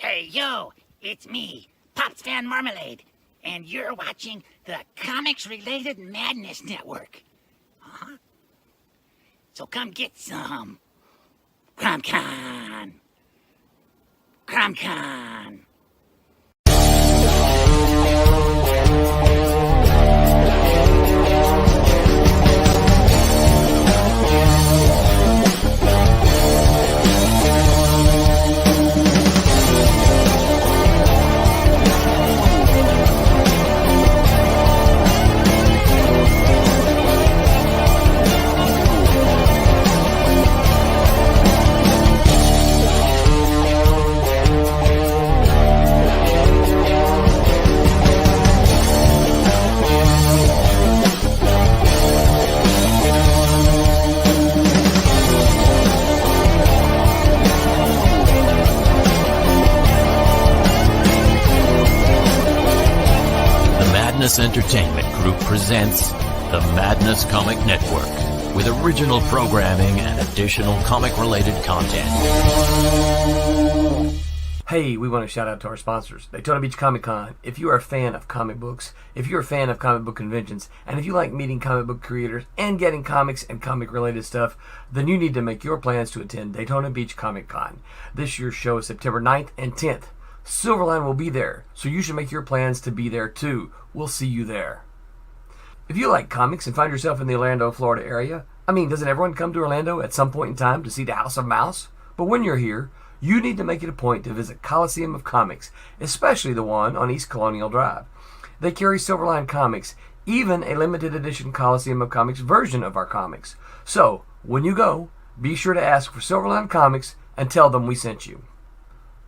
Hey, yo, it's me, Pops Fan Marmalade, and you're watching the Comics-Related Madness Network. Uh-huh. So come get some. CromCon. CromCon. Madness Entertainment Group presents the Madness Comic Network with original programming and additional comic-related content. Hey, we want to shout out to our sponsors, Daytona Beach Comic Con. If you are a fan of comic books, if you're a fan of comic book conventions, and if you like meeting comic book creators and getting comics and comic-related stuff, then you need to make your plans to attend Daytona Beach Comic Con. This year's show is September 9th and 10th. Silverline will be there, so you should make your plans to be there too. We'll see you there. If you like comics and find yourself in the Orlando, Florida area, doesn't everyone come to Orlando at some point in time to see the House of Mouse? But when you're here, you need to make it a point to visit Coliseum of Comics, especially the one on East Colonial Drive. They carry Silverline comics, even a limited edition Coliseum of Comics version of our comics. So, when you go, be sure to ask for Silverline Comics and tell them we sent you.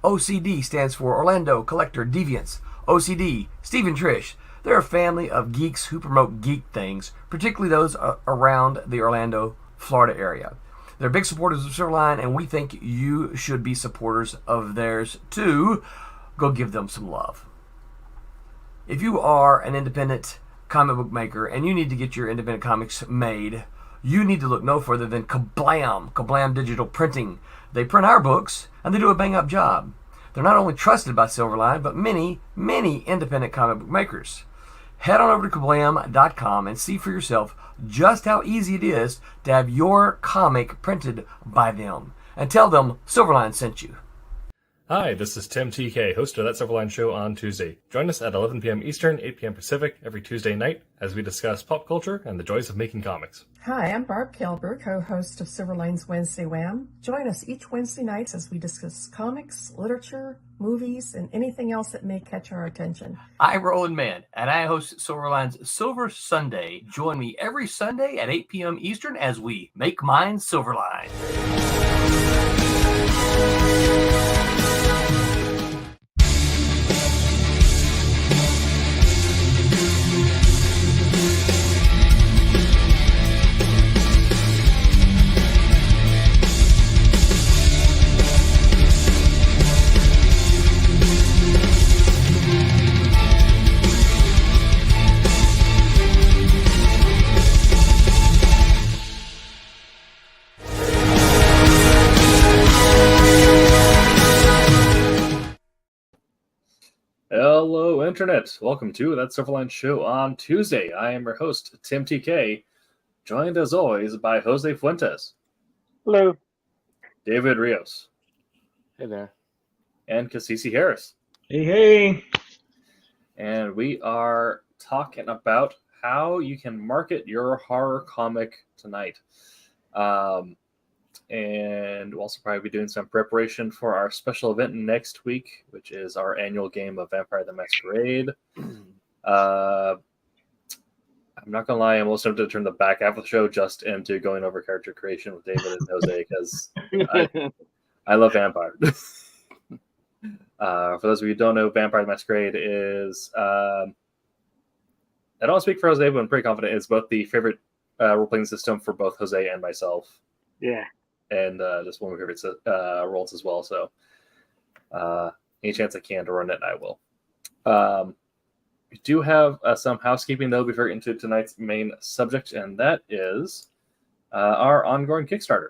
OCD stands for Orlando Collector Deviants. OCD, Steve and Trish, they're a family of geeks who promote geek things, particularly those around the Orlando, Florida area. They're big supporters of Silverline, and we think you should be supporters of theirs too. Go give them some love. If you are an independent comic book maker and you need to get your independent comics made, you need to look no further than Kablam Digital Printing. They print our books, and they do a bang-up job. They're not only trusted by Silverline, but many, many independent comic book makers. Head on over to kablam.com and see for yourself just how easy it is to have your comic printed by them. And tell them Silverline sent you. Hi, this is Tim TK, host of That Silverline Show on Tuesday. Join us at 11 p.m. Eastern, 8 p.m. Pacific every Tuesday night as we discuss pop culture and the joys of making comics. Hi, I'm Barb Kilber, co-host of Silverline's Wednesday Wham. Join us each Wednesday night as we discuss comics, literature, movies, and anything else that may catch our attention. I'm Roland Mann, and I host Silverline's Silver Sunday. Join me every Sunday at 8 p.m. Eastern as we make mine Silverline. Hello, Internet. Welcome to That Silverline Show on Tuesday. I am your host, Tim TK, joined as always by Jose Fuentes. Hello. David Rios. Hey there. And Cassisi Harris. Hey, hey. And we are talking about how you can market your horror comic tonight. And we'll also probably be doing some preparation for our special event next week, which is our annual game of Vampire the Masquerade. I'm not going to lie, I'm almost tempted to turn the back half of the show just into going over character creation with David and Jose, because I love Vampire. For those of you who don't know, Vampire the Masquerade is, I don't want to speak for Jose, but I'm pretty confident it's both the favorite role-playing system for both Jose and myself. Yeah. And just one of my favorite roles as well. So any chance I can to run it, I will. We do have some housekeeping, though, before we get into tonight's main subject, and that is our ongoing Kickstarter.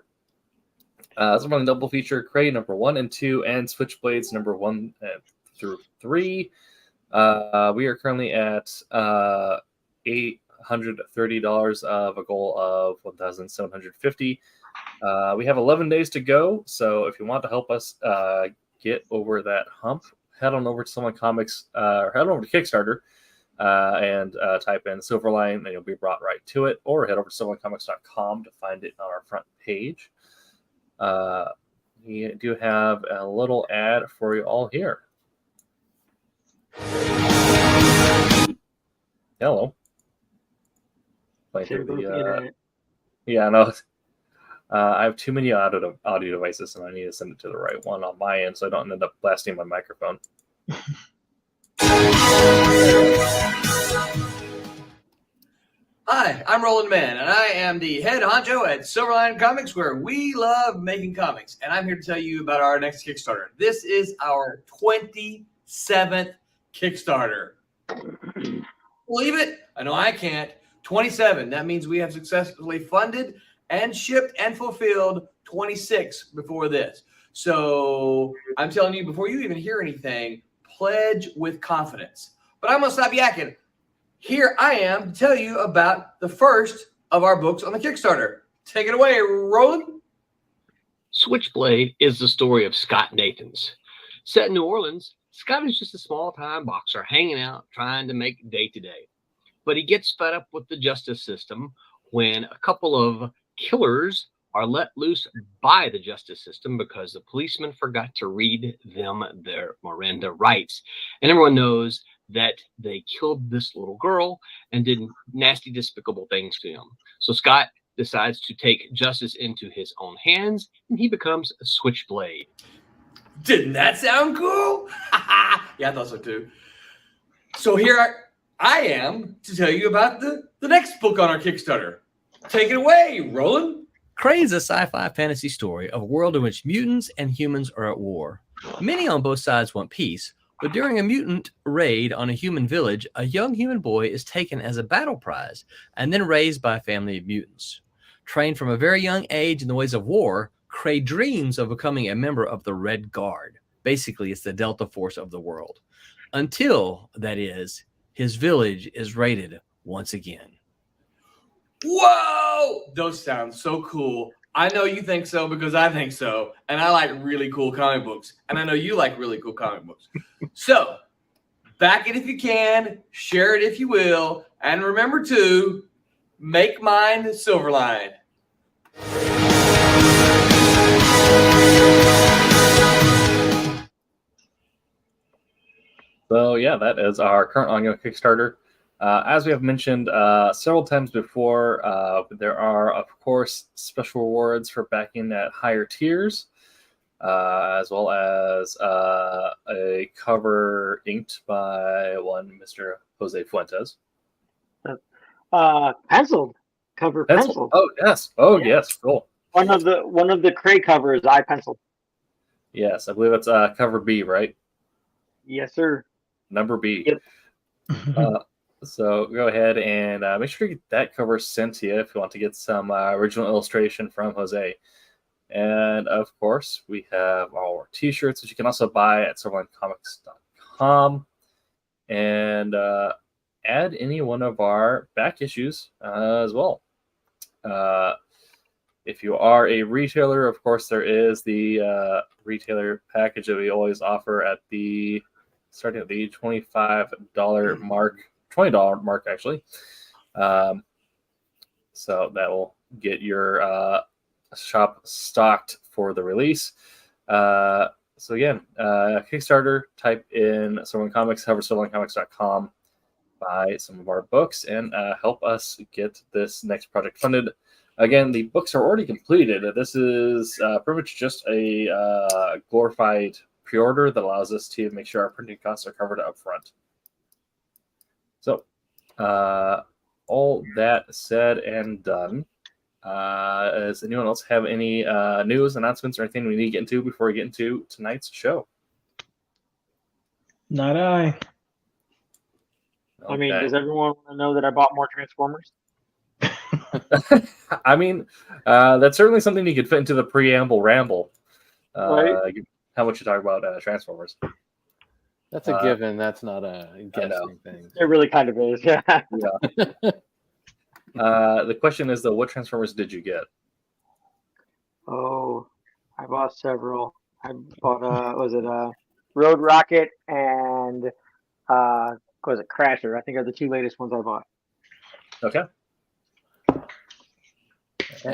Silverline double feature, Cray number 1 and 2, and Switchblades number 1 through 3. We are currently at $830 of a goal of $1,750. We have 11 days to go, so if you want to help us get over that hump, head on over to Silverline Comics, or head over to Kickstarter and type in Silverline, and you'll be brought right to it, or head over to silverlinecomics.com to find it on our front page. We do have a little ad for you all here. Hello. Yeah, no. I have too many audio devices, and I need to send it to the right one on my end so I don't end up blasting my microphone. Hi, I'm Roland Mann, and I am the head honcho at Silverline Comics, where we love making comics. And I'm here to tell you about our next Kickstarter. This is our 27th Kickstarter. Believe it? I know I can't. 27. That means we have successfully funded and shipped and fulfilled 26 before this. So I'm telling you, before you even hear anything, pledge with confidence. But I'm going to stop yakking. Here I am to tell you about the first of our books on the Kickstarter. Take it away, Roland. Switchblade is the story of Scott Nathans. Set in New Orleans, Scott is just a small-time boxer hanging out, trying to make day-to-day. But he gets fed up with the justice system when a couple of killers are let loose by the justice system because the policeman forgot to read them their Miranda rights. And everyone knows that they killed this little girl and did nasty, despicable things to him. So Scott decides to take justice into his own hands, and he becomes a Switchblade. Didn't that sound cool? Yeah, I thought so too. So here I am to tell you about the next book on our Kickstarter. Take it away, Roland. Cray is a sci-fi fantasy story of a world in which mutants and humans are at war. Many on both sides want peace, but during a mutant raid on a human village, a young human boy is taken as a battle prize and then raised by a family of mutants. Trained from a very young age in the ways of war, Cray dreams of becoming a member of the Red Guard. Basically, it's the Delta Force of the world. Until, that is, his village is raided once again. Whoa! Those sound so cool. I know you think so because I think so. And I like really cool comic books. And I know you like really cool comic books. So, back it if you can, share it if you will, and remember to make mine Silverline. So yeah, that is our current ongoing Kickstarter. As we have mentioned several times before, there are, of course, special rewards for backing at higher tiers, as well as a cover inked by one Mr. Jose Fuentes. Penciled cover, penciled. Oh yes, yes, cool. One of the Cray covers I penciled. Yes, I believe it's cover B, right? Yes, sir. Number B. Yep. So go ahead and make sure you get that cover sent to you if you want to get some original illustration from Jose. And of course, we have our t-shirts, which you can also buy at silverlinecomics.com. And add any one of our back issues as well. If you are a retailer, of course, there is the retailer package that we always offer at the starting at the $25 mark, $20 mark actually. So that will get your shop stocked for the release. So again, Kickstarter, type in Silverline Comics, hover silverlinecomics.com, buy some of our books, and help us get this next project funded. Again, the books are already completed. This is pretty much just a glorified pre-order that allows us to make sure our printing costs are covered up front. So, all that said and done, does anyone else have any news, announcements, or anything we need to get into before we get into tonight's show? Not I. Okay. I mean, does everyone want to know that I bought more Transformers? I mean, that's certainly something you could fit into the preamble ramble. Right. How much you talk about Transformers? That's a given. That's not a guessing thing. It really kind of is. Yeah. Yeah. The question is, though, what Transformers did you get? Oh, I bought several. I bought Road Rocket and was it Crasher? I think are the two latest ones I bought. Okay.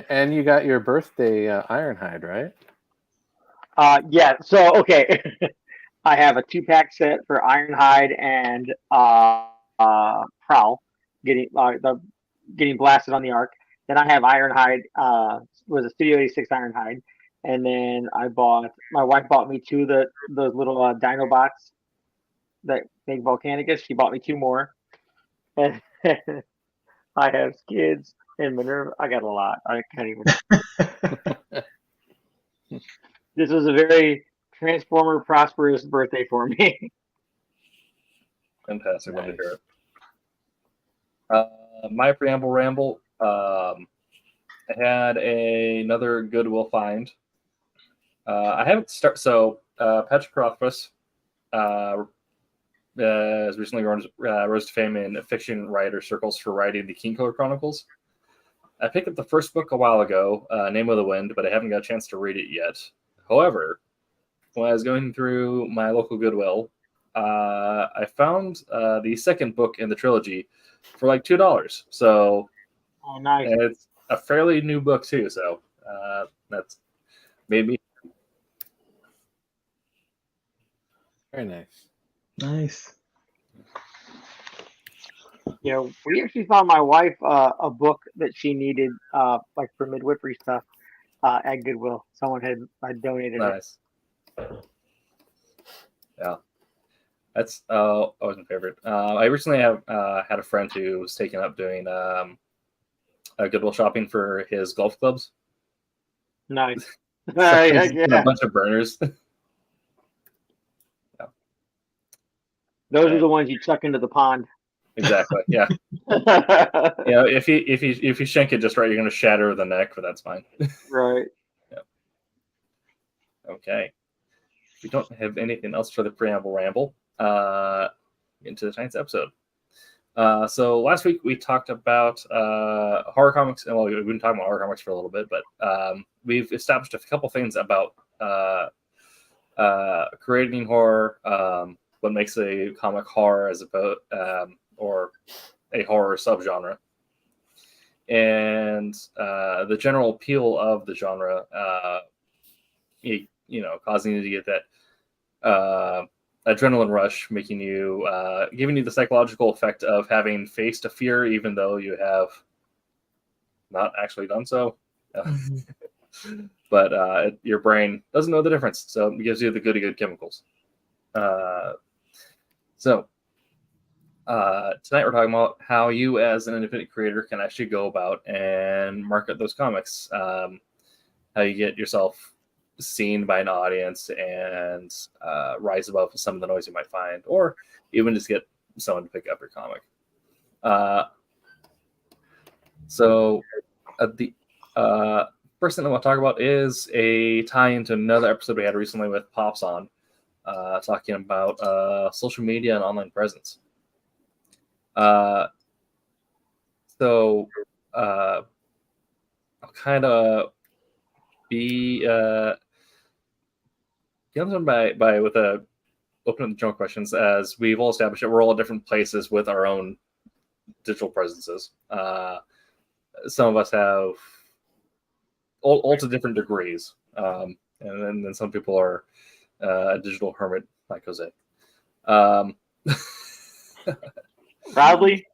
And you got your birthday Ironhide, right? Yeah. So okay, I have a 2-pack set for Ironhide and Prowl getting blasted on the arc. Then I have Ironhide. Was a Studio 86 Ironhide, and then my wife bought me two of those little Dinobots that make Volcanicus. She bought me 2 more, and I have Skids and Minerva. I got a lot. I can't even. This was a very Transformer prosperous birthday for me. Fantastic. Nice. Love to hear it. My preamble ramble. I had another Goodwill find. I haven't started. So Patrick Rothfuss has recently rose to fame in fiction writer circles for writing the King Killer Chronicles. I picked up the first book a while ago, Name of the Wind, but I haven't got a chance to read it yet. However, when I was going through my local Goodwill, I found the second book in the trilogy for like $2. So, oh, nice! It's a fairly new book too. So that's made me very nice. Nice. Yeah, we actually found my wife a book that she needed, like for midwifery stuff, at Goodwill. Someone had donated nice. Yeah, that's always my favorite. I recently had a friend who was taken up doing Goodwill shopping for his golf clubs. Nice. A bunch of burners. Yeah. Those are the ones you chuck into the pond. Exactly. Yeah. Yeah. If you shank it just right, you're going to shatter the neck, but that's fine. Right. Yeah. Okay. We don't have anything else for the preamble ramble. Into tonight's episode. So last week we talked about horror comics, and well, we've been talking about horror comics for a little bit, but we've established a couple things about creating horror, what makes a comic horror as about or a horror subgenre, and the general appeal of the genre, causing you to get that adrenaline rush, making you giving you the psychological effect of having faced a fear even though you have not actually done so. But your brain doesn't know the difference, so it gives you the good chemicals. So tonight we're talking about how you as an independent creator can actually go about and market those comics, how you get yourself seen by an audience and rise above some of the noise you might find, or even just get someone to pick up your comic. So the first thing I want to talk about is a tie into another episode we had recently with Pops on, talking about social media and online presence. So I'll kind of be answered by with a open up the general questions, as we've all established that we're all at different places with our own digital presences. Some of us have all to different degrees, and then some people are a digital hermit like Jose. Proudly,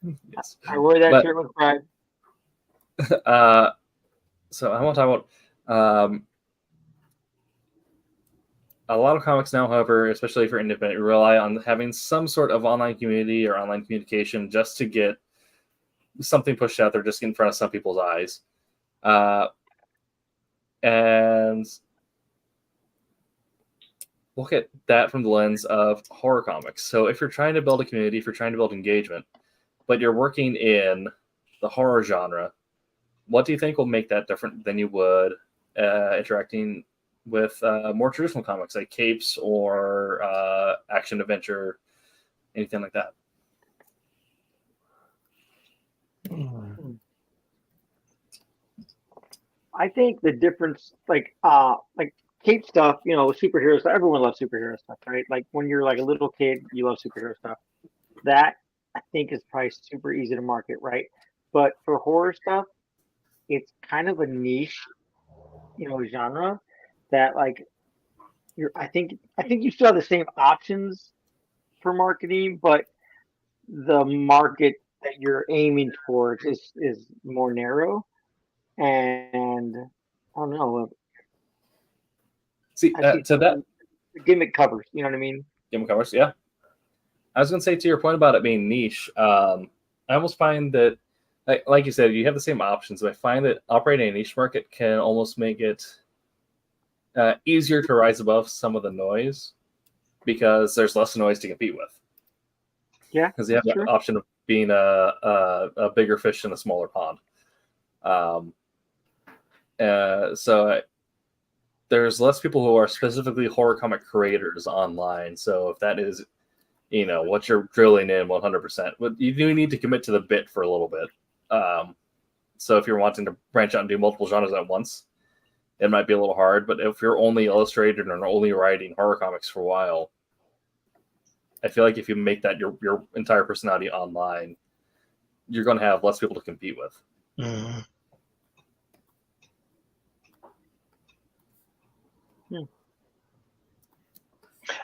yes. I wear that shirt with pride. So I want to talk about a lot of comics now, however, especially for independent, rely on having some sort of online community or online communication just to get something pushed out there, just in front of some people's eyes. And look at that from the lens of horror comics. So if you're trying to build a community, if you're trying to build engagement, but you're working in the horror genre, what do you think will make that different than you would interacting with more traditional comics like capes or action adventure, anything like that? I think the difference, like cape stuff, superhero stuff. Everyone loves superhero stuff, right? Like when you're like a little kid, you love superhero stuff. That I think is probably super easy to market, right? But for horror stuff, it's kind of a niche, genre that like I think you still have the same options for marketing, but the market that you're aiming towards is more narrow. And I don't know. See, to that the gimmick covers, you know what I mean? Gimmick covers, yeah. I was going to say, to your point about it being niche, I almost find that, like you said, you have the same options. But I find that operating a niche market can almost make it easier to rise above some of the noise because there's less noise to compete with. Yeah, because you have the option of being a bigger fish in a smaller pond. So there's less people who are specifically horror comic creators online. So if that is, what you're drilling in 100%, but you do need to commit to the bit for a little bit. So if you're wanting to branch out and do multiple genres at once, it might be a little hard. But if you're only illustrated and only writing horror comics for a while, I feel like if you make that your entire personality online, you're going to have less people to compete with. Mm.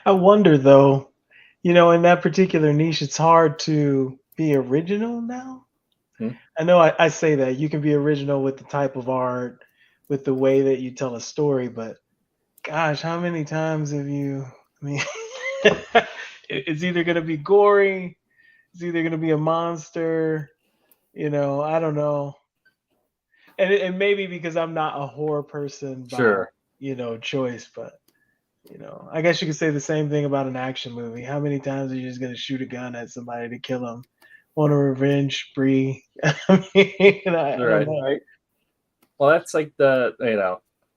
I wonder, though, in that particular niche, it's hard to be original now. I know I say that. You can be original with the type of art, with the way that you tell a story, but gosh, how many times have you, it's either going to be gory, it's either going to be a monster, I don't know. And maybe because I'm not a horror person by, choice, but I guess you could say the same thing about an action movie. How many times are you just going to shoot a gun at somebody to kill them on a revenge spree? I don't know. Right. Well, that's like the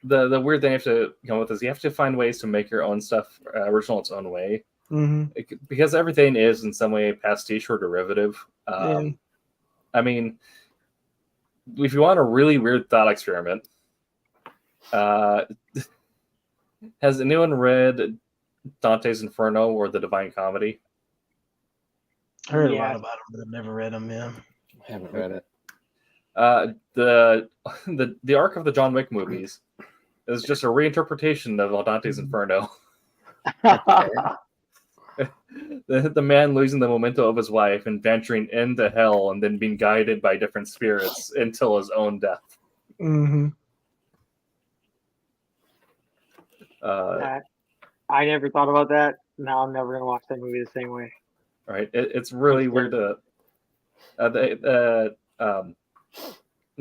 weird thing you have to come with is you have to find ways to make your own stuff original its own way. Mm-hmm. Because everything is in some way pastiche or derivative. I mean, if you want a really weird thought experiment, has anyone read Dante's Inferno or The Divine Comedy? I heard a lot about them, but I've never read them. Yeah, I haven't read it. The arc of the John Wick movies is just a reinterpretation of Dante's Inferno. The man losing the memento of his wife and venturing into hell and then being guided by different spirits until his own death. Mm-hmm. I never thought about that. Now I'm never going to watch that movie the same way. Right. It's really weird to... They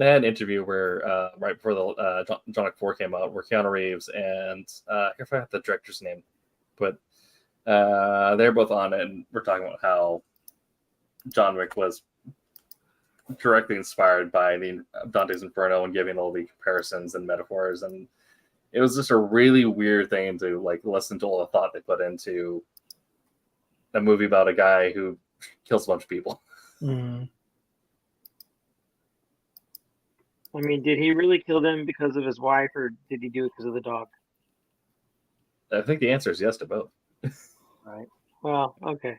had an interview where right before the John Wick 4 came out, where Keanu Reeves and I forgot the director's name, but they're both on it, and we're talking about how John Wick was directly inspired by the Dante's Inferno and giving all the comparisons and metaphors, and it was just a really weird thing to listen to all the thought they put into a movie about a guy who kills a bunch of people. Mm-hmm. I mean, did he really kill them because of his wife, or did he do it because of the dog? I think the answer is yes to both. Right. Well, okay.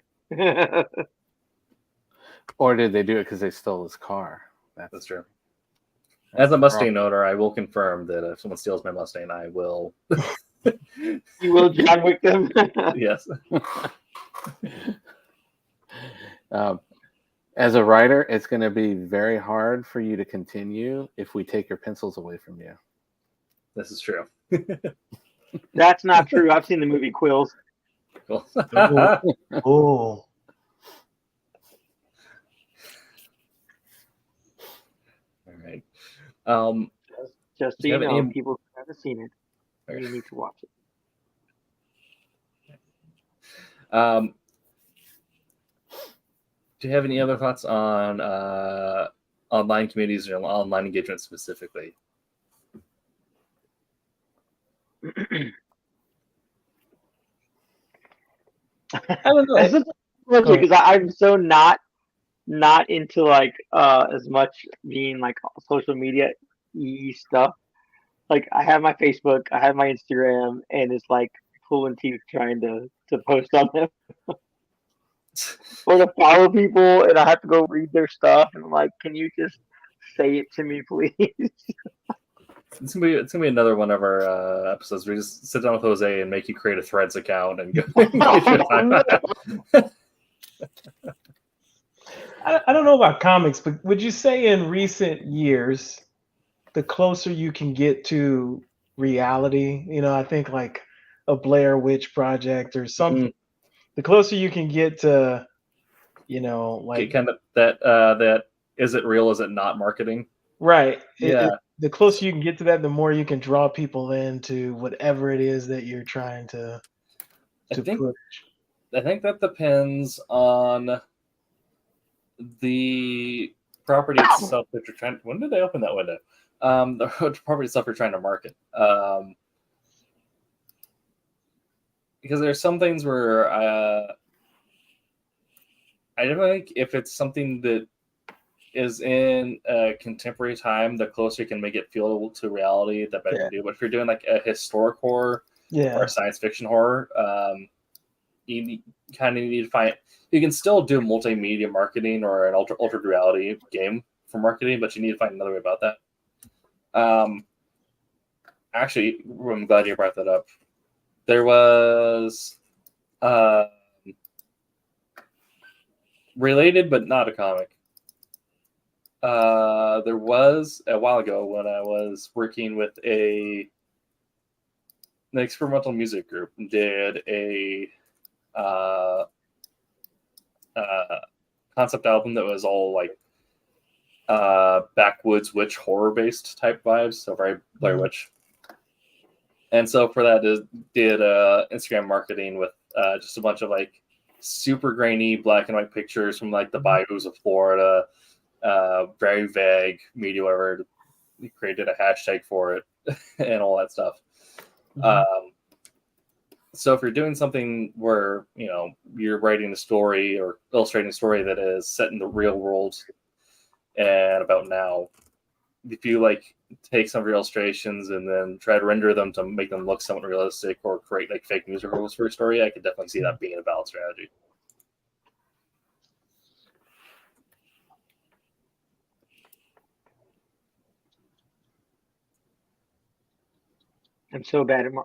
Or did they do it because they stole his car? That's true. As a Mustang owner, I will confirm that if someone steals my Mustang, I will. You will John Wick them? Yes. As a writer, it's going to be very hard for you to continue if we take your pencils away from you. This is true. That's not true. I've seen the movie Quills. Cool. Oh. All right. Just so you know, people who haven't seen it, you need to watch it. Do you have any other thoughts on online communities or online engagement specifically? I don't know. Because I'm so not into like as much being like social media stuff. Like I have my Facebook, I have my Instagram, and it's like pulling teeth trying to post on them or to follow people, and I have to go read their stuff, and I'm like, can you just say it to me, please? It's gonna be another one of our episodes. We just sit down with Jose and make you create a Threads account and go. I don't know about comics, but would you say in recent years, the closer you can get to reality, I think like a Blair Witch Project or something, the closer you can get to, like kind of that is it real? Is it not marketing? Right. Yeah. The closer you can get to that, the more you can draw people into whatever it is that you're trying to push. I think that depends on the property itself that you're trying. When did they open that window? The property itself you're trying to market. Because there's some things where I don't think if it's something that is in a contemporary time, the closer you can make it feel to reality, the better you do. But if you're doing like a historic horror or a science fiction horror, you kind of need to find. You can still do multimedia marketing or an altered reality game for marketing, but you need to find another way about that. Actually, I'm glad you brought that up. There was related, but not a comic. There was a while ago when I was working with an experimental music group, did a concept album that was all like backwoods witch horror based type vibes, so very Blair Witch. And so for that, did Instagram marketing with just a bunch of like super grainy black and white pictures from like the bayous of Florida. Very vague media, whatever. We created a hashtag for it and all that stuff. So if you're doing something where you're writing a story or illustrating a story that is set in the real world and about now, if you like take some of your illustrations and then try to render them to make them look somewhat realistic or create like fake music rules for a story, I could definitely see that being a valid strategy. I'm so bad at All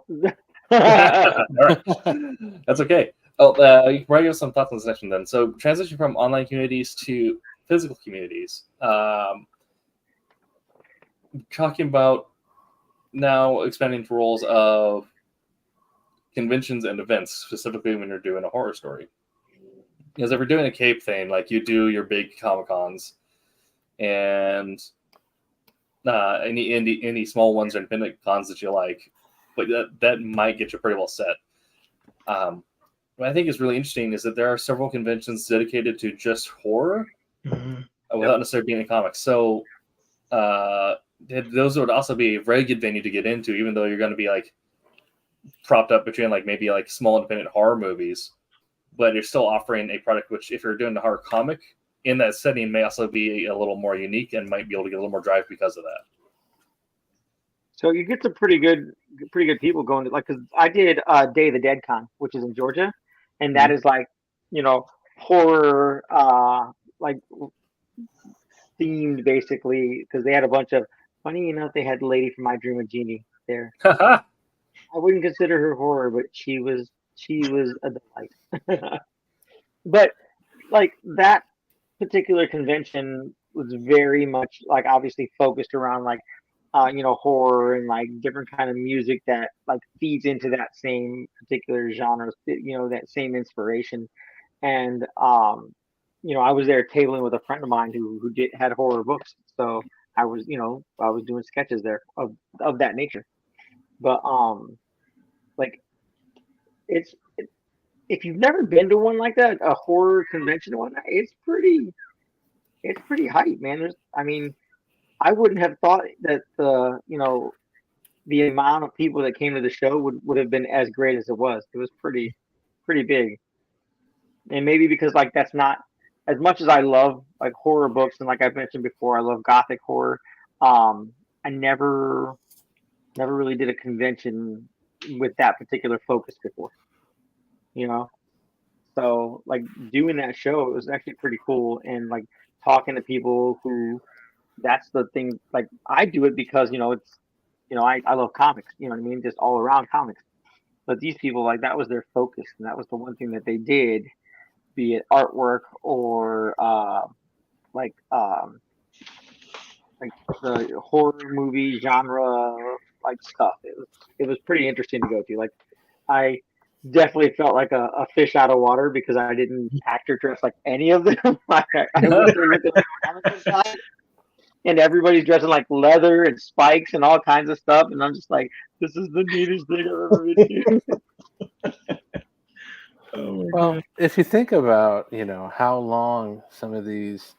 right. That's okay. You can probably give some thoughts on this section then. So transition from online communities to physical communities. Talking about now expanding to roles of conventions and events, specifically when you're doing a horror story. Because if you're doing a Cape thing, like you do your big Comic-Cons and any small ones or independent cons that you like, but that might get you pretty well set. What I think is really interesting is that there are several conventions dedicated to just horror without necessarily being in comics. So those would also be a very good venue to get into, even though you're going to be like propped up between like maybe like small independent horror movies, but you're still offering a product which, if you're doing a horror comic in that setting, may also be a little more unique and might be able to get a little more drive because of that. So you get some pretty good people going to, like, because I did Day of the Dead Con, which is in Georgia, and that is like, horror like themed basically, because they had a bunch of, funny enough, they had the lady from My Dream of Jeannie there. I wouldn't consider her horror, but she was a delight. But like that particular convention was very much like obviously focused around like horror and like different kind of music that like feeds into that same particular genre, that same inspiration. And I was there tabling with a friend of mine who had horror books, so I was doing sketches there of that nature. But like if you've never been to one like that, a horror convention one, it's it's pretty hype, man. I wouldn't have thought that the amount of people that came to the show would have been as great as it was. It was pretty big. And maybe because like that's not as much as I love like horror books, and like I've mentioned before, I love gothic horror. I never really did a convention with that particular focus before. So like doing that show, it was actually pretty cool, and like talking to people who that's the thing. Like I do it because it's I love comics. You know what I mean? Just all around comics. But these people, like, that was their focus, and that was the one thing that they did, be it artwork or like the horror movie genre like stuff. It was pretty interesting to go to. Like I definitely felt like a fish out of water because I didn't actor dress like any of them. I went there with the comic guy, and everybody's dressing like leather and spikes and all kinds of stuff, and I'm just like, this is the neatest thing I've ever been to. Well, if you think about, how long some of these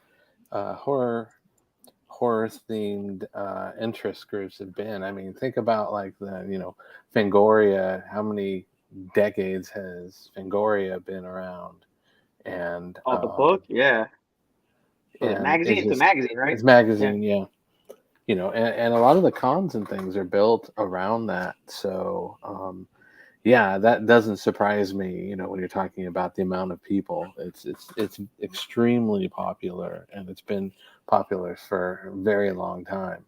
horror themed interest groups have been. I mean, think about like the, Fangoria. How many decades has Fangoria been around? And the book, yeah. Magazine, it's a magazine, right? It's magazine, yeah. And a lot of the cons and things are built around that. So, yeah, that doesn't surprise me. When you're talking about the amount of people, it's extremely popular, and it's been popular for a very long time.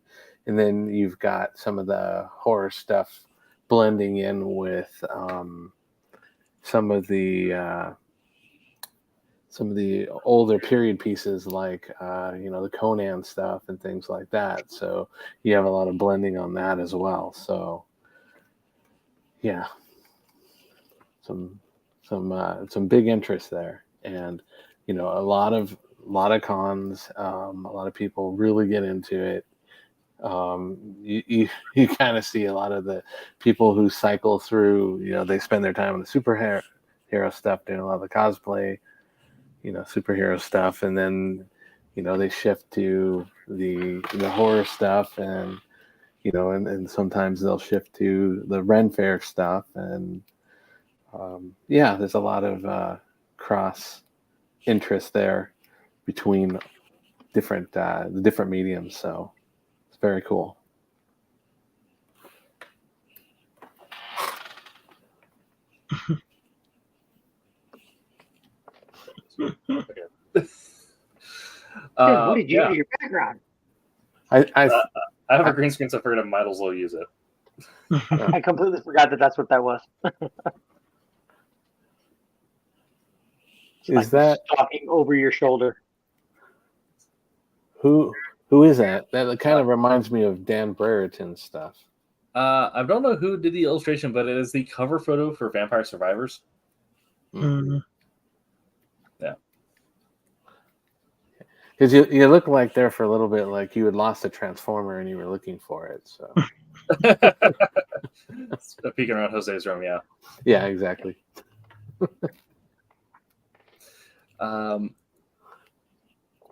And then you've got some of the horror stuff blending in with some of the older period pieces, like the Conan stuff and things like that. So you have a lot of blending on that as well. So yeah. Some big interest there, and a lot of cons. A lot of people really get into it. You kind of see a lot of the people who cycle through. They spend their time on the superhero stuff, doing a lot of the cosplay, superhero stuff, and then they shift to the horror stuff, and and sometimes they'll shift to the Ren Fair stuff, and yeah, there's a lot of cross interest there between the different mediums. So it's very cool. What did you use your background? I have a green screen, so I figured I might as well use it. I completely forgot that that's what that was. Is that talking over your shoulder? Who is that? That kind of reminds me of Dan Brereton's stuff. I don't know who did the illustration, but it is the cover photo for Vampire Survivors. Mm-hmm. Yeah. Because you look like there for a little bit like you had lost a transformer and you were looking for it. So peeking around Jose's room, yeah. Yeah, exactly.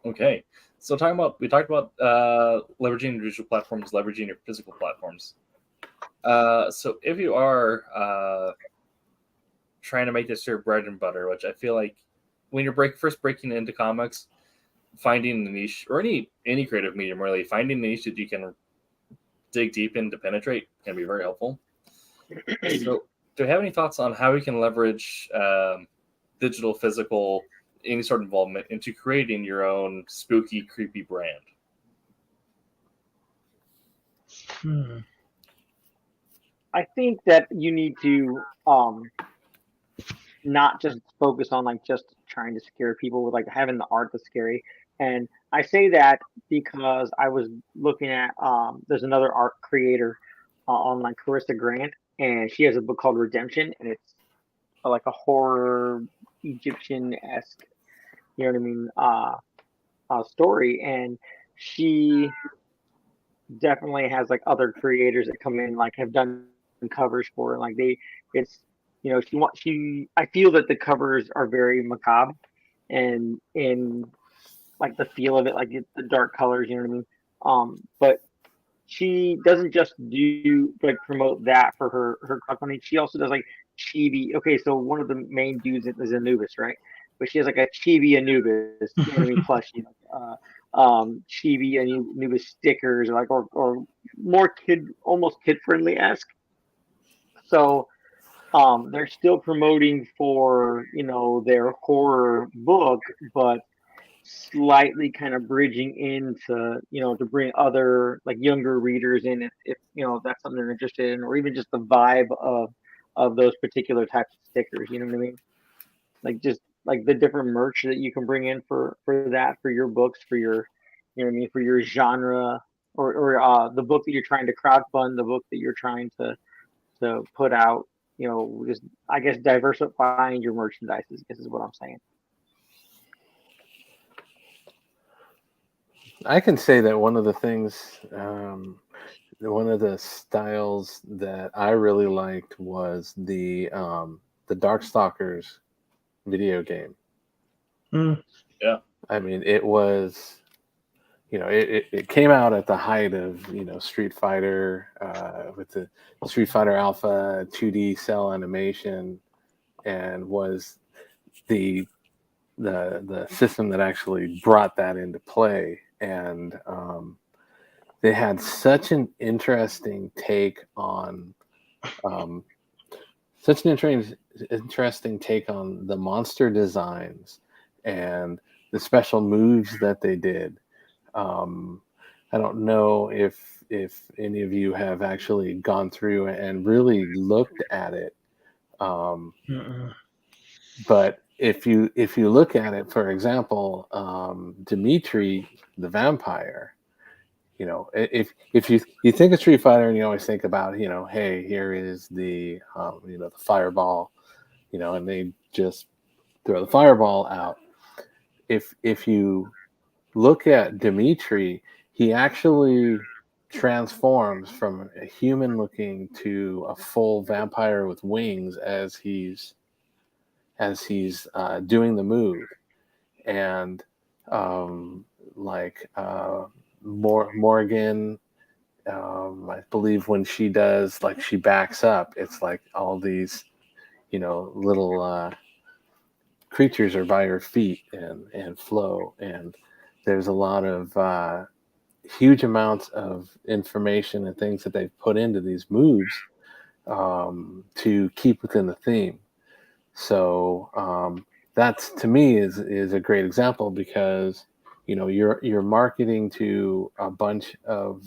Okay, so we talked about leveraging your digital platforms, leveraging your physical platforms. So if you are trying to make this your bread and butter, which I feel like when you're first breaking into comics, finding the niche, or any creative medium really, finding the niche that you can dig deep in to penetrate can be very helpful. So do you have any thoughts on how we can leverage digital, physical, any sort of involvement into creating your own spooky, creepy brand? I think that you need to not just focus on like just trying to scare people with like having the art that's scary. And I say that because I was looking at there's another art creator on like Carissa Grant, and she has a book called Redemption, and it's like a horror Egyptian-esque, you know what I mean, story. And she definitely has like other creators that come in, like have done covers for her. Like I feel that the covers are very macabre, and in like the feel of it, like the dark colors. You know what I mean? But she doesn't just do like promote that for her company. She also does like chibi. Okay, so one of the main dudes is Anubis, right? But she has like a chibi Anubis, you know what I mean, plushie, chibi Anubis stickers, like or more almost kid friendly esque. So they're still promoting for their horror book, but slightly kind of bridging into to bring other like younger readers in if that's something they're interested in, or even just the vibe of those particular types of stickers. You know what I mean? Like just like the different merch that you can bring in for your books, for your for your genre, or the book that you're trying to crowdfund, the book that you're trying to put out. Just I guess diversifying your merchandise is what I'm saying. I can say that one of the things, one of the styles that I really liked was the Darkstalkers video game. Yeah. I mean, it was, it came out at the height of, Street Fighter, with the Street Fighter Alpha 2D cell animation, and was the system that actually brought that into play. And they had such an interesting take on the monster designs and the special moves that they did. I don't know if any of you have actually gone through and really looked at it, but if you look at it, for example, Dimitri the vampire, if you think of Street Fighter and you always think about, hey, here is the the fireball, and they just throw the fireball out. If you look at Dimitri, he actually transforms from a human looking to a full vampire with wings as he's doing the move. And Morgan, I believe when she does, like, she backs up, it's like all these little creatures are by her feet and flow, and there's a lot of huge amounts of information and things that they've put into these moves to keep within the theme. So that's, to me, is a great example, because you're marketing to a bunch of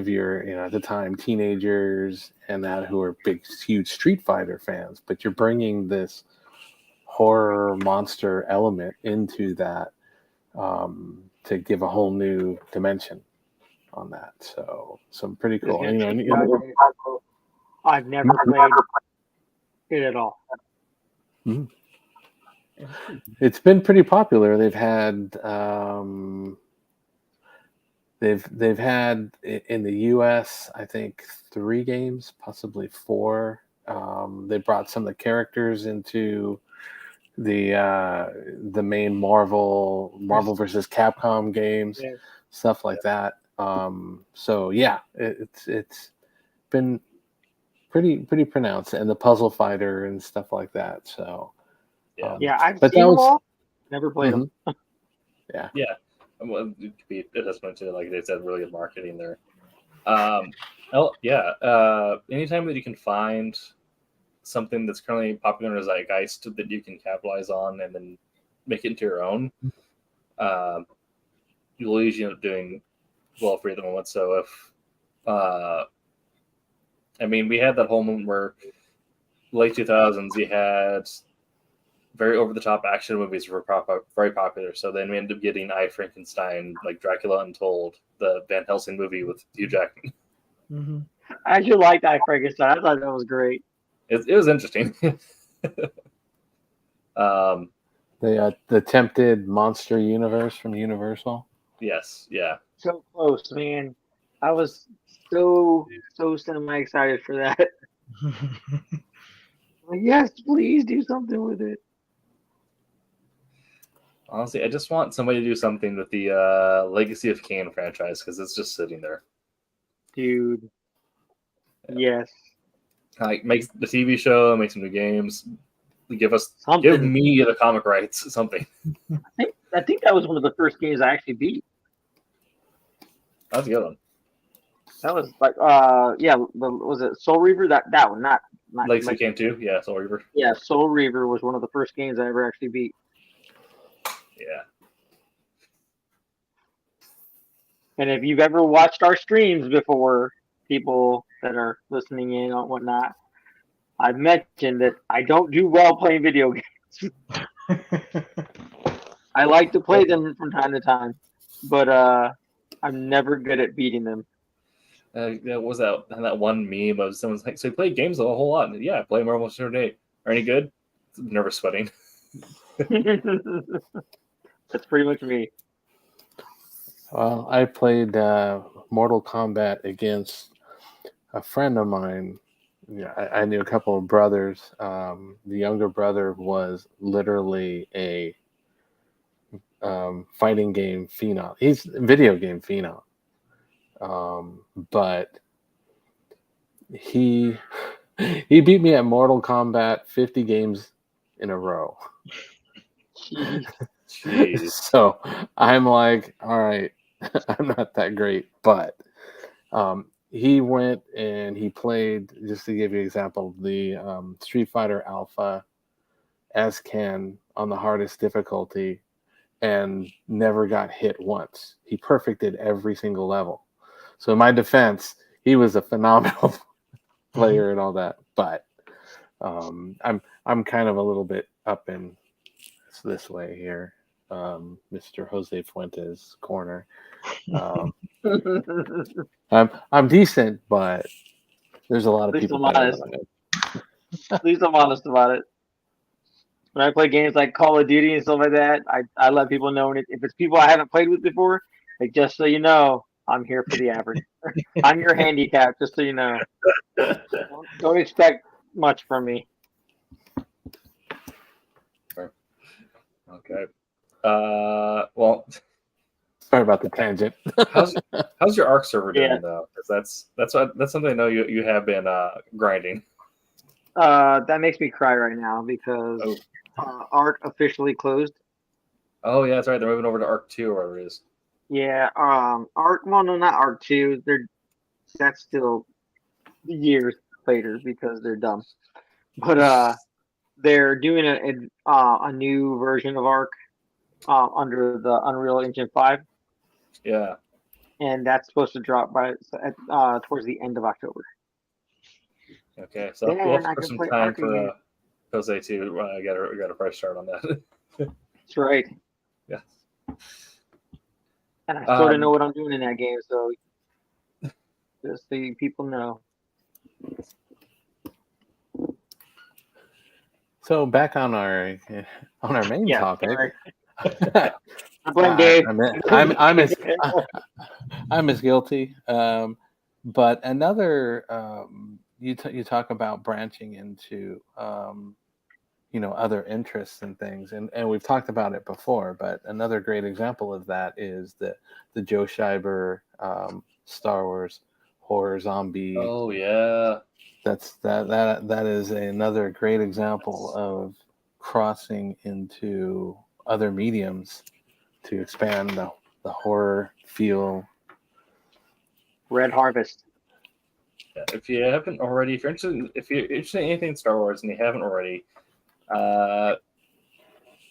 your at the time teenagers and that who are big, huge Street Fighter fans, but you're bringing this horror monster element into that to give a whole new dimension on that. So some pretty cool. I've never played it at all. Mm-hmm. It's been pretty popular. They've had they've had in the US, I think, 3 games, possibly 4. They brought some of the characters into the main Marvel versus Capcom games, stuff like that. So yeah, it's been pretty pronounced, and the Puzzle Fighter and stuff like that. So I've seen them all, never played them. Yeah. Well, it does mention, like they said, really good marketing there. Anytime that you can find something that's currently popular in a zeitgeist that you can capitalize on and then make it into your own, you'll usually end up doing well for the moment. So we had that whole moment where late 2000s you had very over-the-top action movies were very popular. So then we ended up getting I, Frankenstein, like Dracula Untold, the Van Helsing movie with Hugh Jackman. Mm-hmm. I actually liked I, Frankenstein. I thought that was great. It was interesting. The Tempted Monster Universe from Universal. Yes, yeah. So close, man. I was so semi-excited for that. Like, yes, please do something with it. Honestly, I just want somebody to do something with the Legacy of Kain franchise because it's just sitting there. Dude. Yes. Like, make the TV show, make some new games, give Something. me the comic rights, something. I think that was one of the first games I actually beat. That's a good one. That was like, was it Soul Reaver? That one, not Legacy of Kain 2? Yeah, Soul Reaver. Yeah, Soul Reaver was one of the first games I ever actually beat. Yeah. And if you've ever watched our streams before, people that are listening in and whatnot, I've mentioned that I don't do well playing video games. I like to play them from time to time, but I'm never good at beating them. That was that one meme of someone's like, so you play games a whole lot? And, yeah, I play them almost every day. Are any good? Nervous sweating. That's pretty much me. Well, I played Mortal Kombat against a friend of mine. Yeah, I knew a couple of brothers. The younger brother was literally a fighting game phenom. He's a video game phenom. But he beat me at Mortal Kombat 50 games in a row. Jeez. So I'm like, all right, I'm not that great, but he went and he played, just to give you an example, the Street Fighter Alpha as Ken on the hardest difficulty and never got hit once. He perfected every single level. So in my defense, he was a phenomenal player and all that, but I'm kind of a little bit up in this way here, Mr. Jose Fuentes corner. I'm decent, but there's a lot of people. At least I'm honest about it. When I play games like Call of Duty and stuff like that, I let people know if it's people I haven't played with before, like, just so you know, I'm here for the average. I'm your handicap, just so you know. Don't expect much from me. Okay. Well, sorry about the tangent. how's your Arc server doing though? Because that's something I know you have been grinding. That makes me cry right now because Arc officially closed. Oh yeah, that's right. They're moving over to Arc 2 or whatever it is. Yeah. Arc. Well, no, not Arc 2. That's still years later because they're dumb. But they're doing a new version of Arc under the Unreal Engine 5. Yeah. And that's supposed to drop towards the end of October. Okay, so we'll have for some time for Jose to get a fresh start on that. That's right. Yeah. And I sort of know what I'm doing in that game, so just so you people know. So back on our main topic. I blame Dave. I'm as guilty. But another, you talk about branching into, other interests and things, and we've talked about it before. But another great example of that is the Joe Schreiber Star Wars horror zombie. Oh yeah, that is another great example of crossing into other mediums to expand the horror feel. Red Harvest. Yeah, if you're interested in anything Star Wars and you haven't already,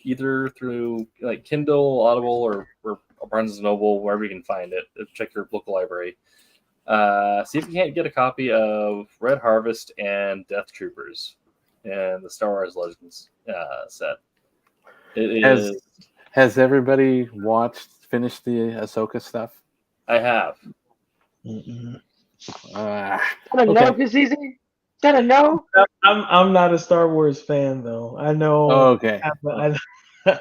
either through like Kindle, Audible, or Barnes & Noble, wherever you can find it, check your local library. See if you can't get a copy of Red Harvest and Death Troopers and the Star Wars Legends set. Has everybody finished the Ahsoka stuff? I have. Is that a no this season? Is that a no? I'm not a Star Wars fan though. I know. Oh, okay.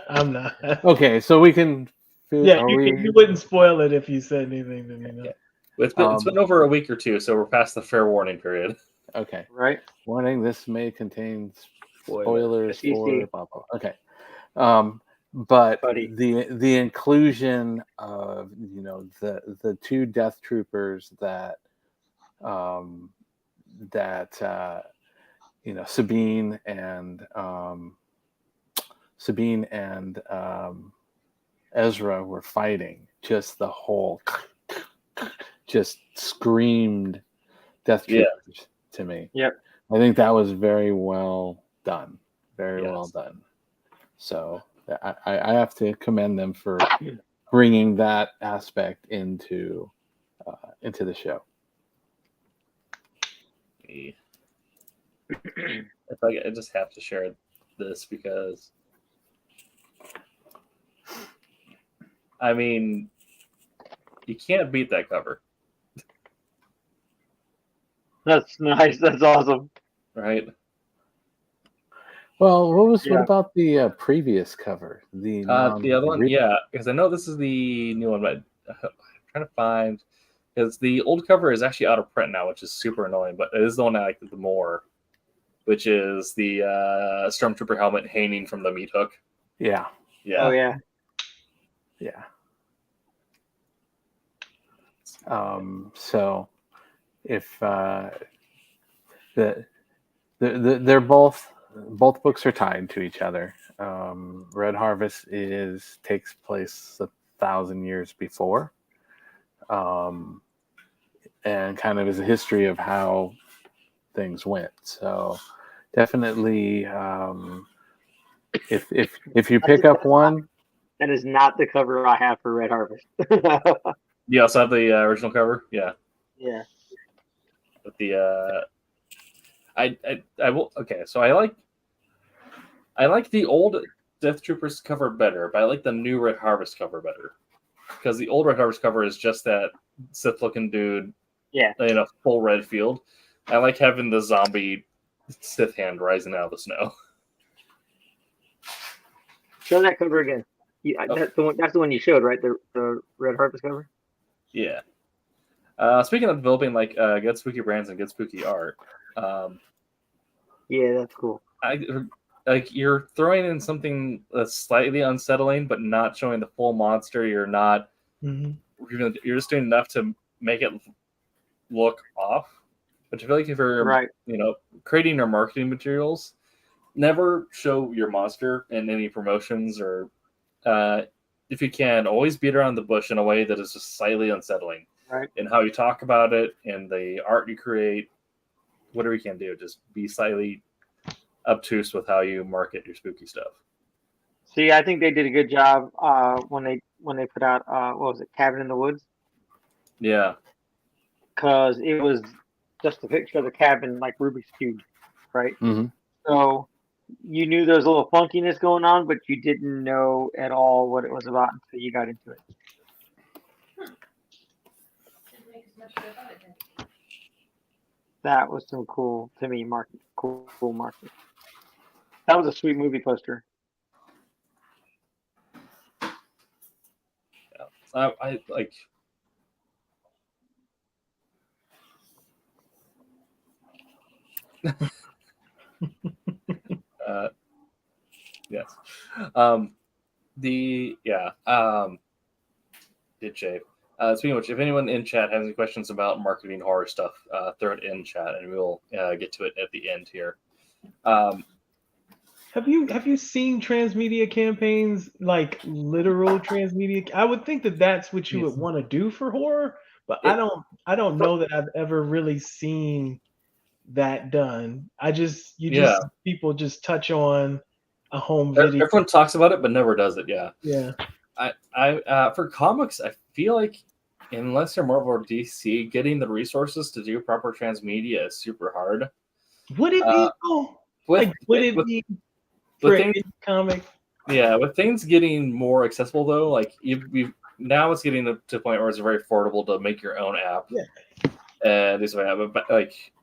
I'm not. Okay, so we can. You wouldn't spoil it if you said anything to me. No? Yeah. It's been over a week or two, so we're past the fair warning period. Okay. Right. Warning: this may contain spoilers for blah, blah. Okay. but Buddy. the inclusion of the two Death Troopers that Sabine and Ezra were fighting, just the whole just screamed Death Troopers to me. Yep. I think that was very well done. Very well done. So I have to commend them for bringing that aspect into the show. I just have to share this because, I mean, you can't beat that cover. That's nice. That's awesome. Right? Well, what about the previous cover? The other one, because I know this is the new one, but I'm trying to find, because the old cover is actually out of print now, which is super annoying, but it is the one I like the more, which is the Stormtrooper helmet hanging from the meat hook. Yeah. Oh yeah. Yeah. So if they're both books are tied to each other. Red Harvest takes place 1,000 years before, and kind of is a history of how things went. So definitely, if you pick up one, that is not the cover I have for Red Harvest. You also have the original cover, yeah. Yeah. But the I will okay. So I like the old Death Troopers cover better, but I like the new Red Harvest cover better because the old Red Harvest cover is just that Sith-looking dude, in a full red field. I like having the zombie Sith hand rising out of the snow. Show that cover again. That's the one you showed, right? The Red Harvest cover. Yeah. Speaking of developing good spooky brands and good spooky art, yeah, that's cool. You're throwing in something that's slightly unsettling, but not showing the full monster. You're not. Mm-hmm. You're just doing enough to make it look off. But I feel like if you're creating your marketing materials, never show your monster in any promotions or. If you can, always beat around the bush in a way that is just slightly unsettling. Right. In how you talk about it, and the art you create, whatever you can do, just be slightly obtuse with how you market your spooky stuff. See, I think they did a good job when they put out what was it, Cabin in the Woods? Yeah. Because it was just a picture of the cabin, like Rubik's Cube, right? Mm-hmm. So you knew there was a little funkiness going on, but you didn't know at all what it was about until you got into it. That was some cool, to me, cool marketing. That was a sweet movie poster. Yeah. I like. Yes. Speaking of which, if anyone in chat has any questions about marketing horror stuff, throw it in chat, and we'll get to it at the end here. Have you seen transmedia campaigns, like literal transmedia? I would think that that's what you would want to do for horror, but I don't know that I've ever really seen that done. People just touch on a home video. Everyone talks about it, but never does it. Yeah. Yeah. I for comics, I feel like unless you're Marvel or DC, getting the resources to do proper transmedia is super hard. Would it be? Would it be for any comic? Yeah, with things getting more accessible though, like now it's getting to the point where it's very affordable to make your own app. Yeah. But like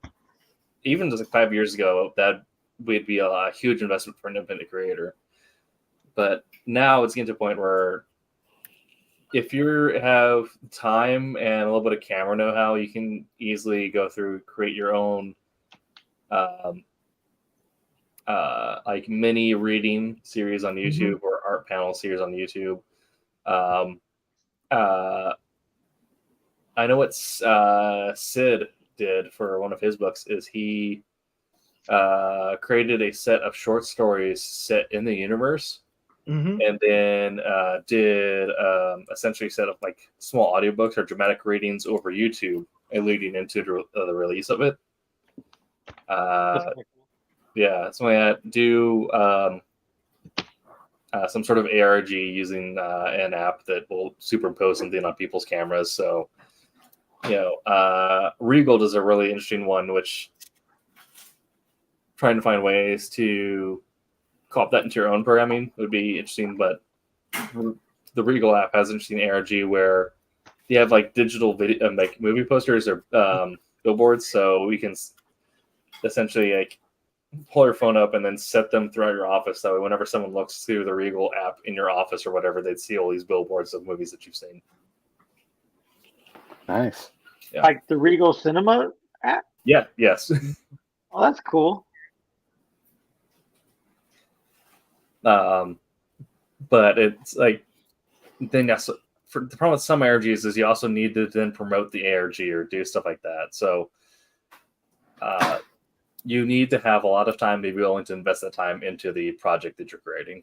even just like 5 years ago, that would be a huge investment for an independent creator. But now it's getting to a point where if you have time and a little bit of camera know-how, you can easily go through, create your own like mini reading series on YouTube or art panel series on YouTube. I know what Sid did for one of his books is he created a set of short stories set in the universe, and then did essentially a set of like small audiobooks or dramatic readings over YouTube and leading into the release of it. Yeah, so I do some sort of ARG using an app that will superimpose something on people's cameras. So, Regal is a really interesting one, which trying to find ways to co-op that into your own programming would be interesting. But the Regal app has interesting ARG where you have like digital video, like movie posters or billboards, so we can essentially like pull your phone up and then set them throughout your office. That way, whenever someone looks through the Regal app in your office or whatever, they'd see all these billboards of movies that you've seen. Nice. Yeah. Like the Regal Cinema app? Yeah, yes. Oh, that's cool. But it's like, then yes, for the problem with some ARGs is you also need to then promote the ARG or do stuff like that. So you need to have a lot of time to be willing to invest that time into the project that you're creating.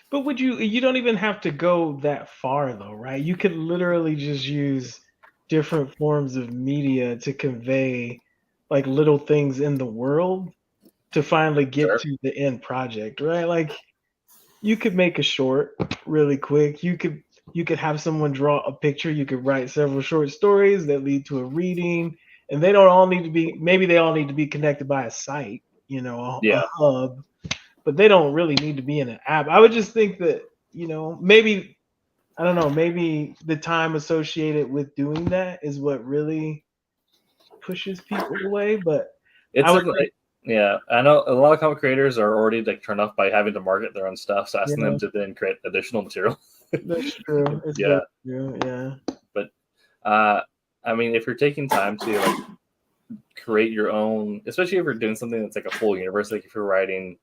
But you don't even have to go that far though, right? You could literally just use different forms of media to convey like little things in the world to finally get to the end project, right? Like you could make a short really quick. You could have someone draw a picture. You could write several short stories that lead to a reading, and they don't all need to be. Maybe they all need to be connected by a site, a hub, but they don't really need to be in an app. I would just think that maybe I don't know. Maybe the time associated with doing that is what really pushes people away. But yeah, I know a lot of comic creators are already like turned off by having to market their own stuff, so asking them to then create additional material. That's true. It's very true. Yeah. But I mean, if you're taking time to like create your own, especially if you're doing something that's like a full universe, like if you're writing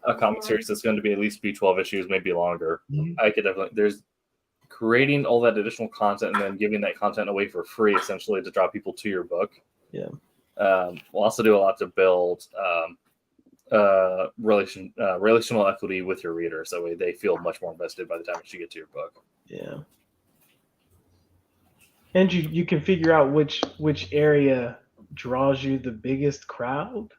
a comic series that's going to be at least 12 issues, maybe longer, I could definitely there's creating all that additional content and then giving that content away for free, essentially to draw people to your book. Yeah. We'll also do a lot to build relational equity with your readers. That way they feel much more invested by the time you get to your book. Yeah. And you can figure out which area draws you the biggest crowd.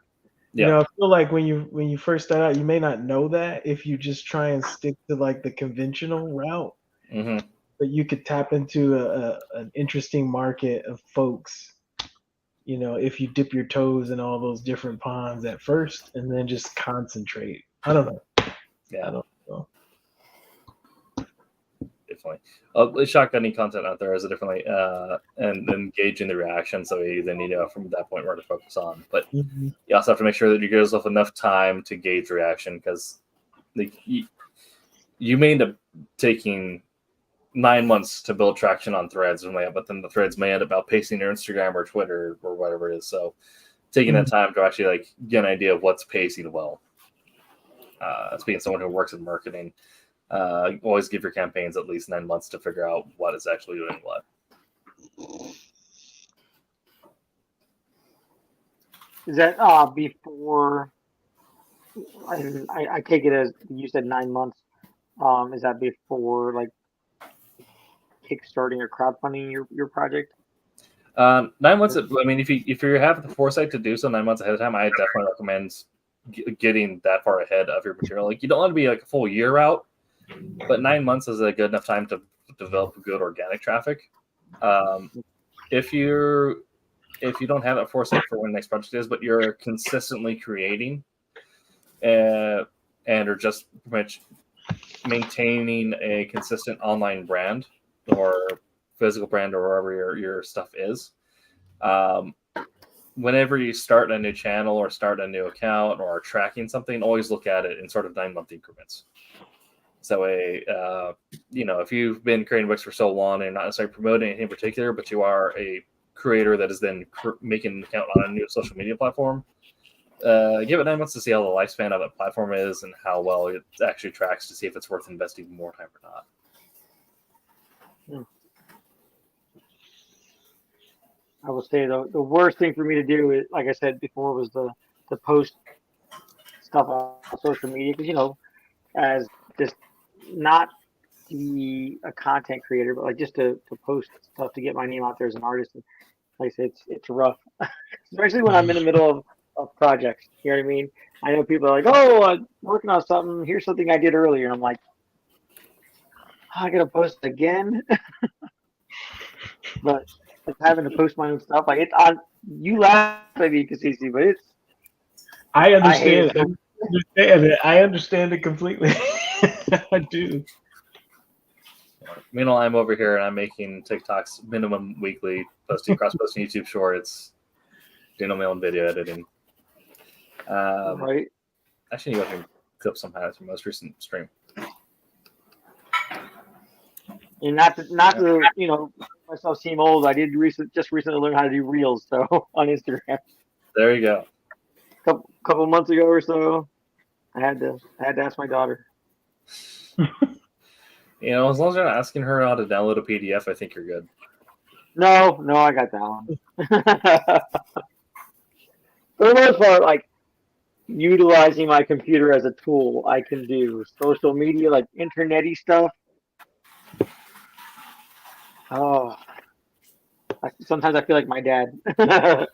Yeah. I feel like when you first start out, you may not know that if you just try and stick to like the conventional route. Mm-hmm. But you could tap into an interesting market of folks, if you dip your toes in all those different ponds at first and then just concentrate. I don't know. Yeah. I don't know. Definitely. Shotgunning content out there is definitely and engaging the reaction. So you then from that point where to focus on. But you also have to make sure that you give yourself enough time to gauge reaction, because you may end up taking 9 months to build traction on threads, but then the threads may end up outpacing your Instagram or Twitter or whatever it is. So taking that time to actually like get an idea of what's pacing well. Being someone who works in marketing, always give your campaigns at least 9 months to figure out what is actually doing what. Is that before? I take it as you said 9 months. Is that before like kickstarting or crowdfunding your project? 9 months. I mean, if you have the foresight to do so 9 months ahead of time, I definitely recommend getting that far ahead of your material. Like you don't want to be like a full year out, but 9 months is a good enough time to develop good organic traffic. If you don't have that foresight for when the next project is, but you're consistently creating and are just pretty much maintaining a consistent online brand or physical brand or wherever your stuff is, whenever you start a new channel or start a new account or are tracking something, always look at it in sort of 9 month increments. So if you've been creating books for so long and not necessarily promoting anything in particular, but you are a creator that is then making an account on a new social media platform, give it 9 months to see how the lifespan of a platform is and how well it actually tracks to see if it's worth investing more time or not. I will say the worst thing for me to do is, like I said before, was to post stuff on social media, because as just not to be a content creator, but like just to post stuff to get my name out there as an artist. And like I said, it's rough, especially when I'm in the middle of projects. You know what I mean? I know people are like, "Oh, I'm working on something. Here's something I did earlier." And I'm like, oh, I gotta post it again. But like, having to post my own stuff, like it's on. You laugh at me, Cassisi, but it's. I understand. I understand it completely. I do. Meanwhile, I'm over here and I'm making TikToks minimum weekly, cross-posting YouTube shorts, doing my own video editing. Right. Actually, you can clip some highlights from my most recent stream. And not to myself seem old. I did just recently learn how to do reels, so on Instagram. There you go. Couple months ago or so, I had to ask my daughter. As long as you're not asking her how to download a PDF, I think you're good. No, I got that one. For the most part, like utilizing my computer as a tool, I can do social media, like internet-y stuff. Oh, sometimes I feel like my dad. Right.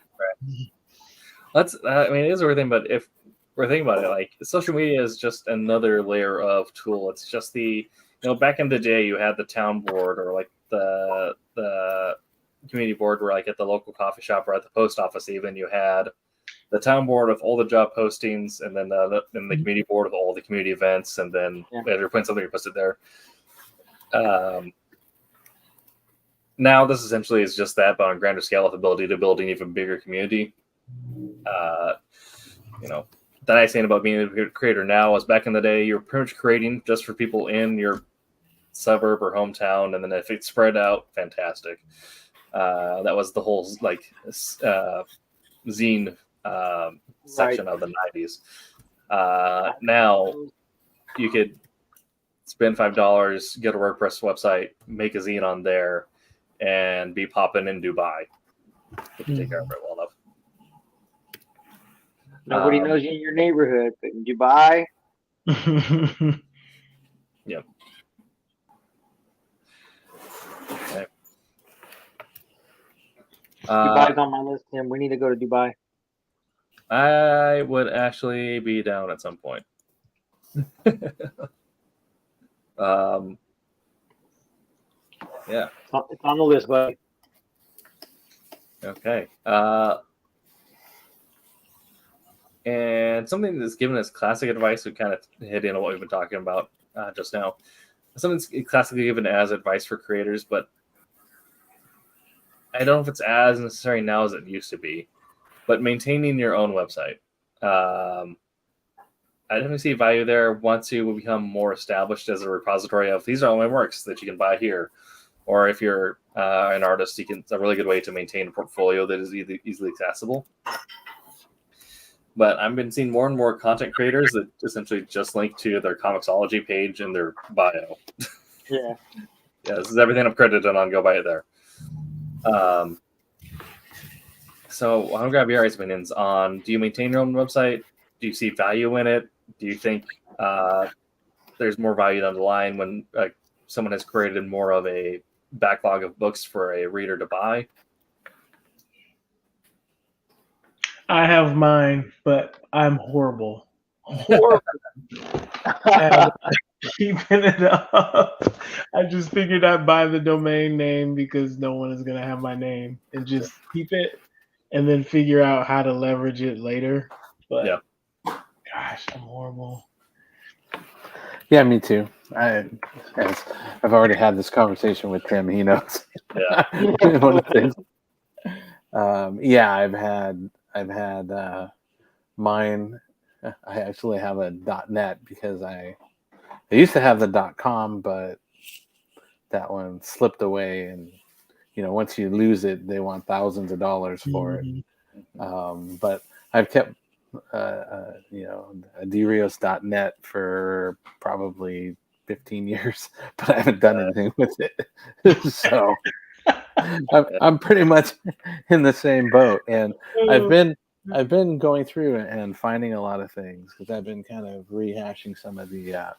It is a weird thing, but if we're thinking about it, like social media is just another layer of tool. It's just back in the day, you had the town board or like the community board where like at the local coffee shop or at the post office, even you had the town board with all the job postings, and then the community board with all the community events, and then if you're putting something, you post it there. Now this essentially is just that, but on a grander scale, with the ability to build an even bigger community. The nice thing about being a creator now is back in the day, you're pretty much creating just for people in your suburb or hometown, and then if it's spread out, fantastic. That was the whole zine section of the 90s. Now you could spend $5, get a WordPress website, make a zine on there, and be popping in Dubai. If you take care of it well enough. Nobody knows you in your neighborhood, but in Dubai. Yep. Okay. Dubai's on my list, Tim. We need to go to Dubai. I would actually be down at some point. Yeah. It's on the list, buddy. Okay. And something that's given as classic advice, we kind of hit in on what we've been talking about just now. Something that's classically given as advice for creators, but I don't know if it's as necessary now as it used to be. But maintaining your own website. I definitely see value there once you become more established as a repository of these are all my works that you can buy here. Or if you're an artist, it's a really good way to maintain a portfolio that is easily accessible. But I've been seeing more and more content creators that essentially just link to their Comixology page in their bio. Yeah. Yeah, this is everything I'm credited on. Go buy it there. So I want to grab your opinions on: do you maintain your own website? Do you see value in it? Do you think there's more value down the line when someone has created more of a backlog of books for a reader to buy? I have mine, but I'm horrible. Horrible. Keeping it up. I just figured I'd buy the domain name because no one is going to have my name, and just keep it and then figure out how to leverage it later. But gosh, I'm horrible. Yeah, me too. I've already had this conversation with Tim. He knows. Yeah. One of the things. I've had mine. I actually have a .net because I used to have the .com, but that one slipped away. And once you lose it, they want thousands of dollars for it. But I've kept drios.net for probably 15 years, but I haven't done anything with it. So I'm pretty much in the same boat, and I've been going through and finding a lot of things because I've been kind of rehashing some of the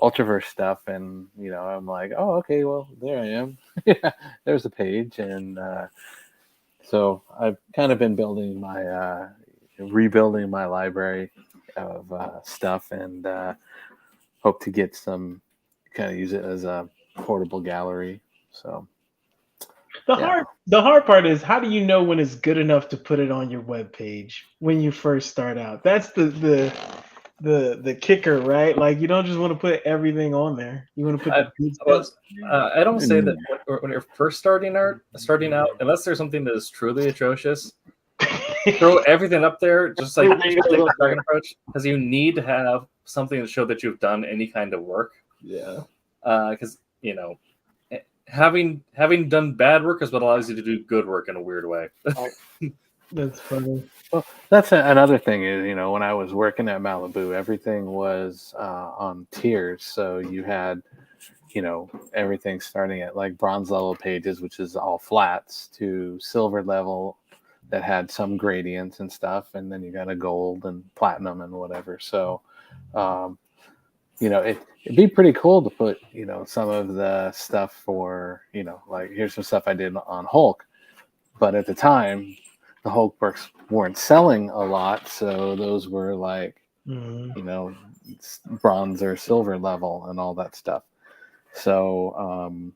Ultraverse stuff, and I'm like, oh, okay, well, there I am. Yeah, there's a page, and so I've kind of been rebuilding my library of stuff, and hope to get some, kind of use it as a portable gallery. So the hard part is, how do you know when it's good enough to put it on your webpage when you first start out? That's the kicker, right? Like, you don't just want to put everything on there. You want to put the good stuff. I don't say that when you're first starting out, unless there's something that is truly atrocious, throw everything up there, just like take the target approach, because you need to have something to show that you've done any kind of work. Yeah. Because having done bad work is what allows you to do good work in a weird way. That's funny. Well, that's another thing is, when I was working at Malibu, everything was on tiers. So you had, everything starting at like bronze level pages, which is all flats, to silver level that had some gradients and stuff. And then you got a gold and platinum and whatever. So, it'd be pretty cool to put, some of the stuff for, like, here's some stuff I did on Hulk. But at the time, the Hulk books weren't selling a lot, so those were like, bronze or silver level and all that stuff. So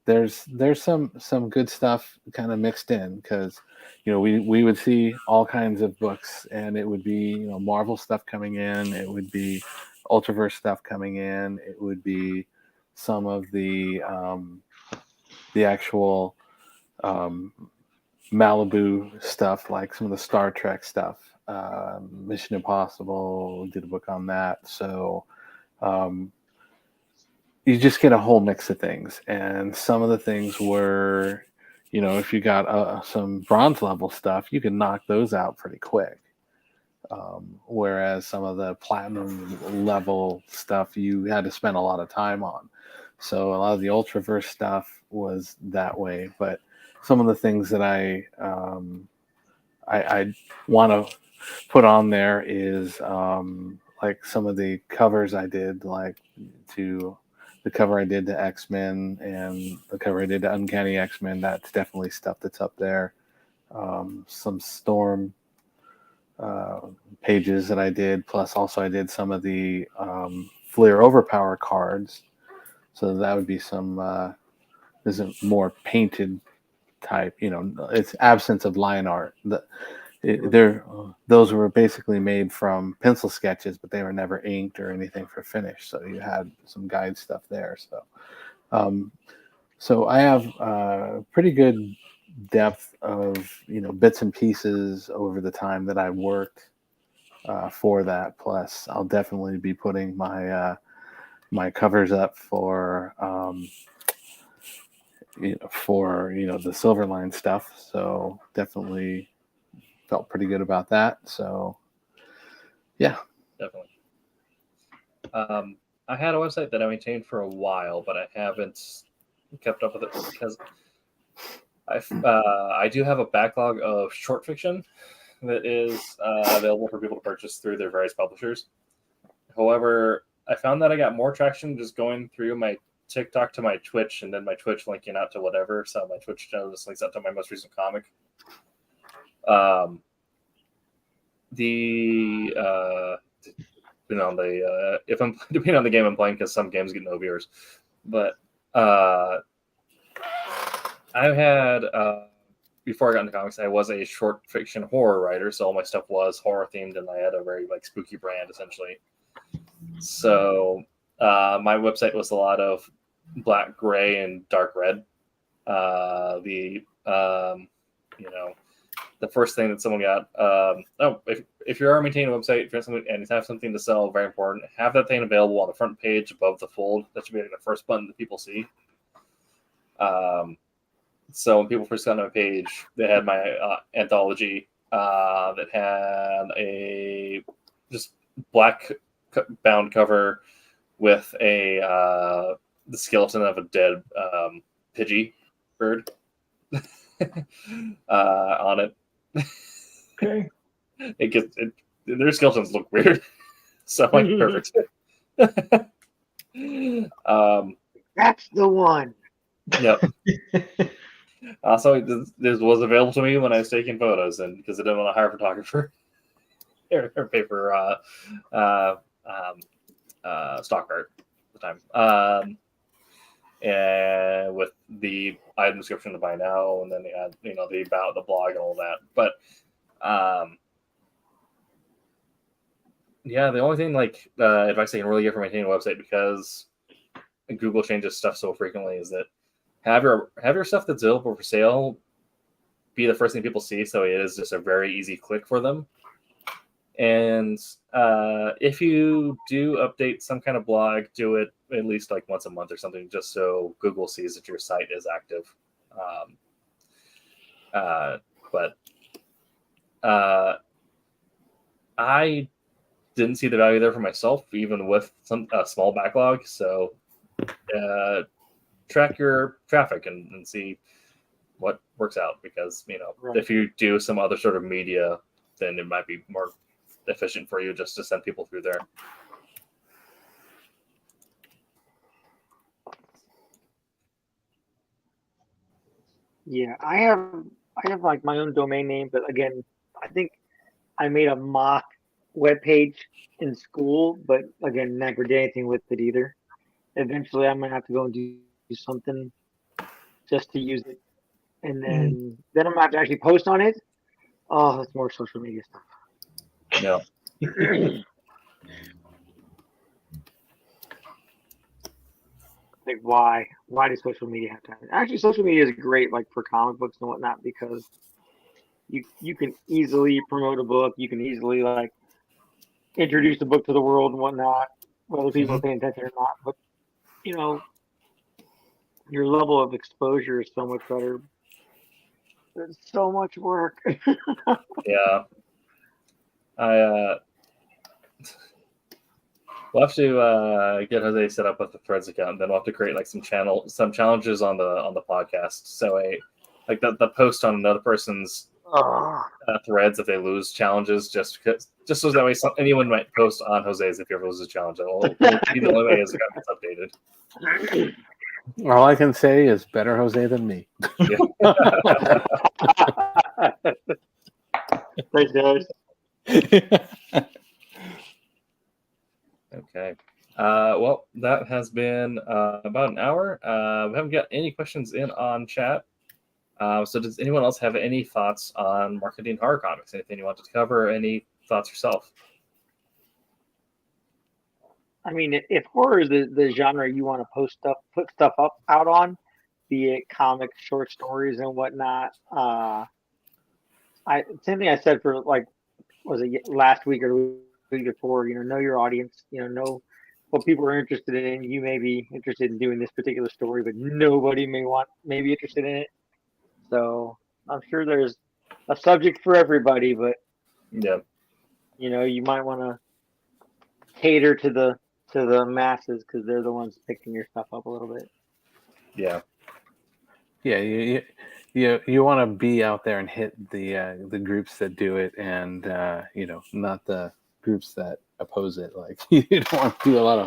there's some good stuff kind of mixed in, because we would see all kinds of books, and it would be Marvel stuff coming in, it would be Ultraverse stuff coming in, it would be some of the actual Malibu stuff, like some of the Star Trek stuff, Mission Impossible, did a book on that. So you just get a whole mix of things, and some of the things were, if you got some bronze level stuff, you can knock those out pretty quick. Whereas some of the platinum level stuff you had to spend a lot of time on. So a lot of the Ultraverse stuff was that way, but some of the things that I want to put on there is like some of the covers I did, like to the cover I did to X-Men and the cover I did to Uncanny X-Men. That's definitely stuff that's up there. Some Storm pages that I did, plus also I did some of the Fleer Overpower cards. So that would be some this is more painted type, it's absence of line art. Those were basically made from pencil sketches, but they were never inked or anything for finish. So you had some guide stuff there. So, so I have pretty good depth of bits and pieces over the time that I worked for that. Plus, I'll definitely be putting my my covers up for the Silverline stuff. So definitely felt pretty good about that. So yeah, definitely. I had a website that I maintained for a while, but I haven't kept up with it because I do have a backlog of short fiction that is available for people to purchase through their various publishers. However, I found that I got more traction just going through my TikTok to my Twitch, and then my Twitch linking out to whatever. So my Twitch channel just links out to my most recent comic. If I'm depending on the game I'm playing, because some games get no viewers, but I had before I got into comics, I was a short fiction horror writer, so all my stuff was horror themed, and I had a very spooky brand essentially. So my website was a lot of black, gray, and dark red. The first thing that someone got, if you are maintaining a website, if you have something and you have something to sell, very important, have that thing available on the front page above the fold. That should be the first button that people see. So when people first got on my page, they had my anthology that had a just black bound cover with the skeleton of a dead Pidgey bird on it. Okay. Their skeletons look weird, so I'm like, perfect. That's the one. Yep. Also, this was available to me when I was taking photos, and because I didn't want to hire a photographer or pay for stock art at the time. And with the item description to buy now, and then they had the about the blog and all that. But yeah, the only thing advice I can really get from maintaining a website, because Google changes stuff so frequently, is that have your stuff that's available for sale be the first thing people see, so it is just a very easy click for them. And if you do update some kind of blog, do it at least like once a month or something, just so Google sees that your site is active. But I didn't see the value there for myself, even with a small backlog. So track your traffic and see what works out, because Right. if you do some other sort of media, then it might be more efficient for you just to send people through there. Yeah, I have like my own domain name, but again, I think I made a mock web page in school, but again, never did anything with it either. Eventually, I'm gonna have to go and do something just to use it, and then I'm gonna have to actually post on it. Oh, that's more social media stuff. Yeah. Like, why does social media have to have it? Actually, social media is great, like for comic books and whatnot, because you can easily promote a book. You can easily like introduce the book to the world and whatnot, whether people are paying attention or not. But your level of exposure is so much better. It's so much work. Yeah. We'll have to get Jose set up with the Threads account, and then we'll have to create like some challenges on the podcast. So like the post on another person's threads if they lose challenges, just so that way anyone might post on Jose's if he ever loses a challenge. It'll be the only way it's updated. All I can say is better Jose than me. Thanks, guys. Okay. Well, that has been about an hour. We haven't got any questions in on chat. So does anyone else have any thoughts on marketing horror comics? Anything you wanted to cover? Any thoughts yourself? I mean, if horror is the genre you want to put stuff out on, be it comics, short stories, and whatnot. Same thing I said for was it last week or the week before? Know your audience. Know what people are interested in. You may be interested in doing this particular story, but nobody may be interested in it. So I'm sure there's a subject for everybody, but yeah, you might want to cater to the masses, because they're the ones picking your stuff up a little bit. Yeah. You want to be out there and hit the groups that do it, and not the groups that oppose it. Like, you don't want to do a lot of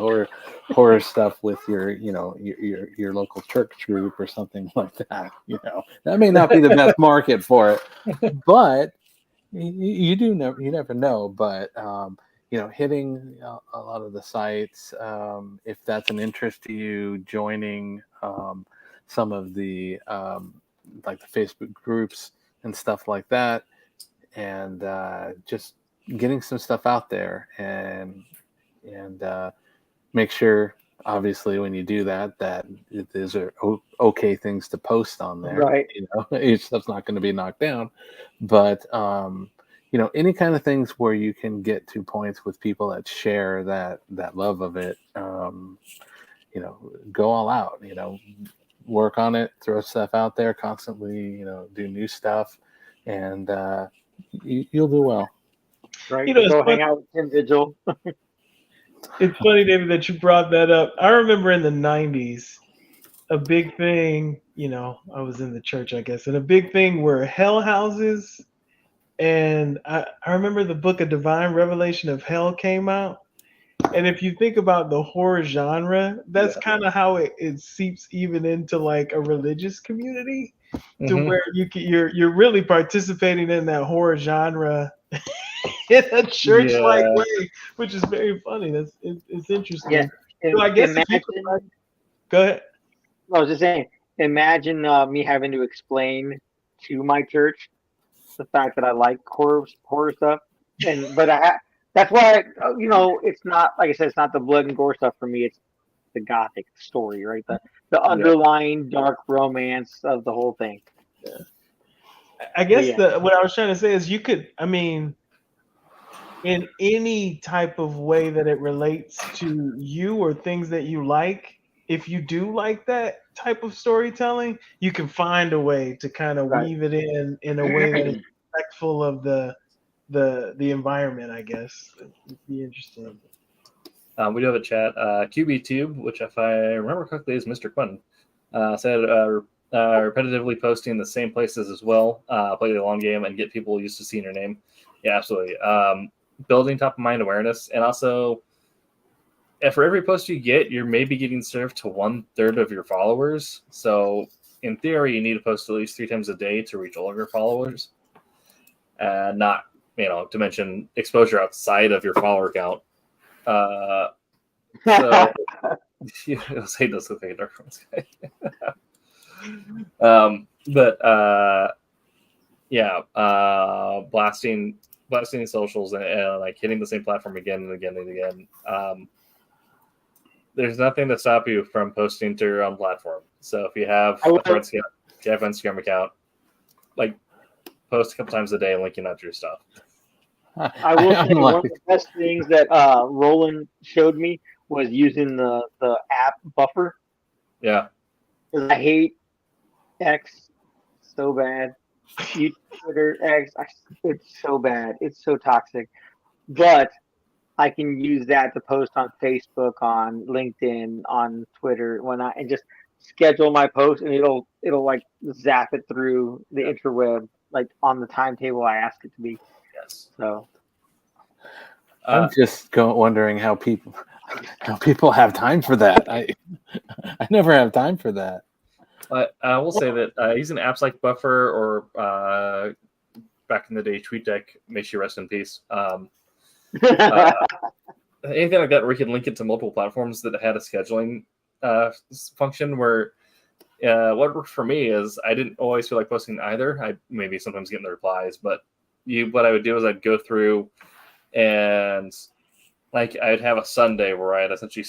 horror stuff with your local church group or something like that. That may not be the best market for it, but you never know. But hitting a lot of the sites, if that's an interest to you, joining some of the like the Facebook groups and stuff like that, and just getting some stuff out there, and make sure, obviously, when you do that these are okay things to post on there. Right. Each stuff's not going to be knocked down, but any kind of things where you can get to points with people that share that love of it. Go all out. Work on it, throw stuff out there constantly. Do new stuff, and you'll do well. Right? You know, it's Go funny- hang out with Tim Vigil. It's funny, David, that you brought that up. I remember in the 90s, a big thing, I was in the church, I guess, and a big thing were hell houses. And I remember the book of Divine Revelation of Hell came out. And if you think about the horror genre, that's kind of how it seeps even into like a religious community, to where you're really participating in that horror genre in a church-like way, which is very funny. It's interesting. Yeah. So I guess go ahead. I was just saying, imagine me having to explain to my church the fact that I like horror stuff, that's why it's not, like I said, it's not the blood and gore stuff for me. It's the gothic story, right? The underlying dark romance of the whole thing. Yeah. I guess what I was trying to say is you could, in any type of way that it relates to you or things that you like, if you do like that type of storytelling, you can find a way to kind of weave it in a way that is respectful of the environment, I guess. It'd be interesting. We do have a chat. QBTube, which if I remember correctly is Mr. Quentin, said repetitively posting the same places as well. Play the long game and get people used to seeing your name. Yeah, absolutely. Building top of mind awareness, and also for every post you get, you're maybe getting served to 1/3 of your followers. So in theory, you need to post at least 3 times a day to reach all of your followers. Not, to mention exposure outside of your follower count. So you'll say this with a dark ones guy. Blasting socials and like hitting the same platform again and again and again. There's nothing to stop you from posting to your own platform. So if you have an Instagram account, like post a couple times a day linking out your stuff. I will say one of the best things that Roland showed me was using the app Buffer. Yeah. Because I hate X so bad. Twitter, X, it's so bad. It's so toxic. But I can use that to post on Facebook, on LinkedIn, on Twitter, and just schedule my post, and it'll like zap it through the interweb, like on the timetable I ask it to be. Yes. So I'm just wondering how people have time for that. I never have time for that. I will say that using apps like Buffer or back in the day TweetDeck, may she rest in peace. Anything like that where you can link it to multiple platforms that had a scheduling function where what worked for me is I didn't always feel like posting either. I maybe sometimes getting the replies, but what I would do is I'd go through and like I'd have a Sunday where I'd essentially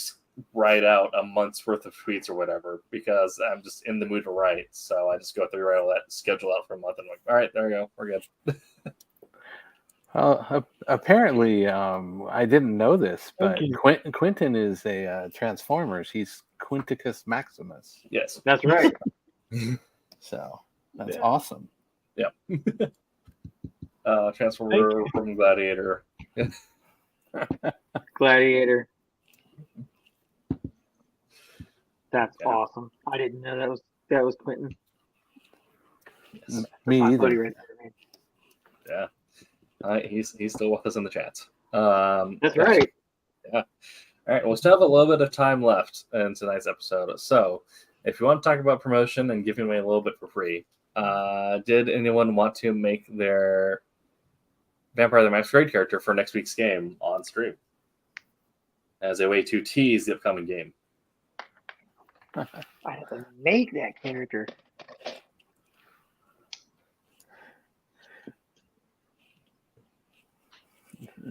write out a month's worth of tweets or whatever because I'm just in the mood to write. So I just go through, write all that, schedule out for a month, and I'm like, all right, there we go, we're good. Apparently, I didn't know this, but Quentin is a Transformers. He's Quinticus Maximus. Yes, that's right. So that's awesome. Yeah. Transformer from Gladiator. Gladiator. That's awesome. I didn't know that was Quentin. Yes. Me either. Right there, yeah. He's still with us in the chats. That's right. Yeah. All right. We'll still have a little bit of time left in tonight's episode. So if you want to talk about promotion and giving away a little bit for free, did anyone want to make their Vampire the Masquerade character for next week's game on stream as a way to tease the upcoming game? I have to make that character.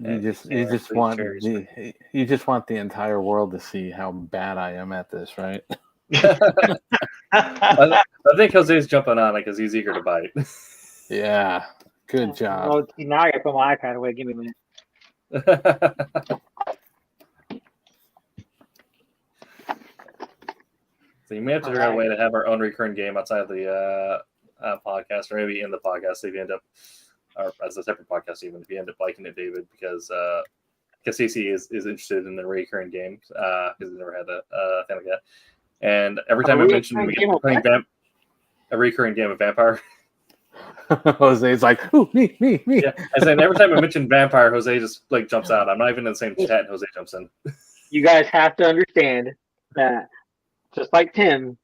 You just want the entire world to see how bad I am at this, right? I think Jose's jumping on it because he's eager to bite. Yeah, good job. Oh, see, now I got to put my iPad away. Give me a minute. So you may have to figure out a way to have our own recurring game outside the podcast, or maybe in the podcast if you end up or as a separate podcast, even if you end up liking it, David, because Ceci is interested in the recurring games because he's never had a thing like that. And every time I mention playing a recurring game of Vampire, Jose's like, ooh, me. Yeah, I said every time I mention Vampire, Jose just like jumps out. I'm not even in the same chat, and Jose jumps in. You guys have to understand that, just like Tim,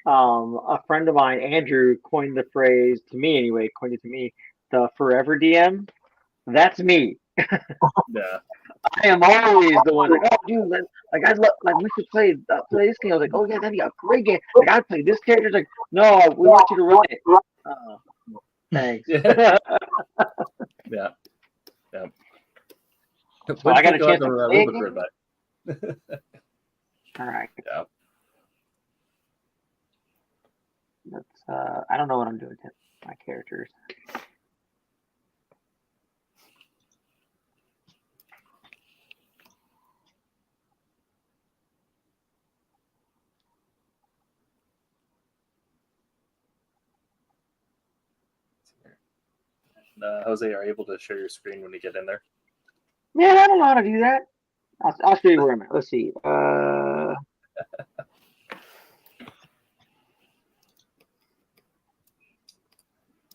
a friend of mine, Andrew, coined the phrase to me anyway. Coined it to me, the forever DM. That's me. Yeah. I am always the one like, oh, dude, I'd love, we should play this game. I was like, oh yeah, that'd be a great game. Like, I'd play this character. It's like, no, we want you to run it. Thanks. Yeah. So I got a chance to play again. All right. Yeah. Let's. I don't know what I'm doing to my characters. Jose, are you able to share your screen when you get in there? Man, I don't know how to do that. I'll show you where I'm at. Let's see.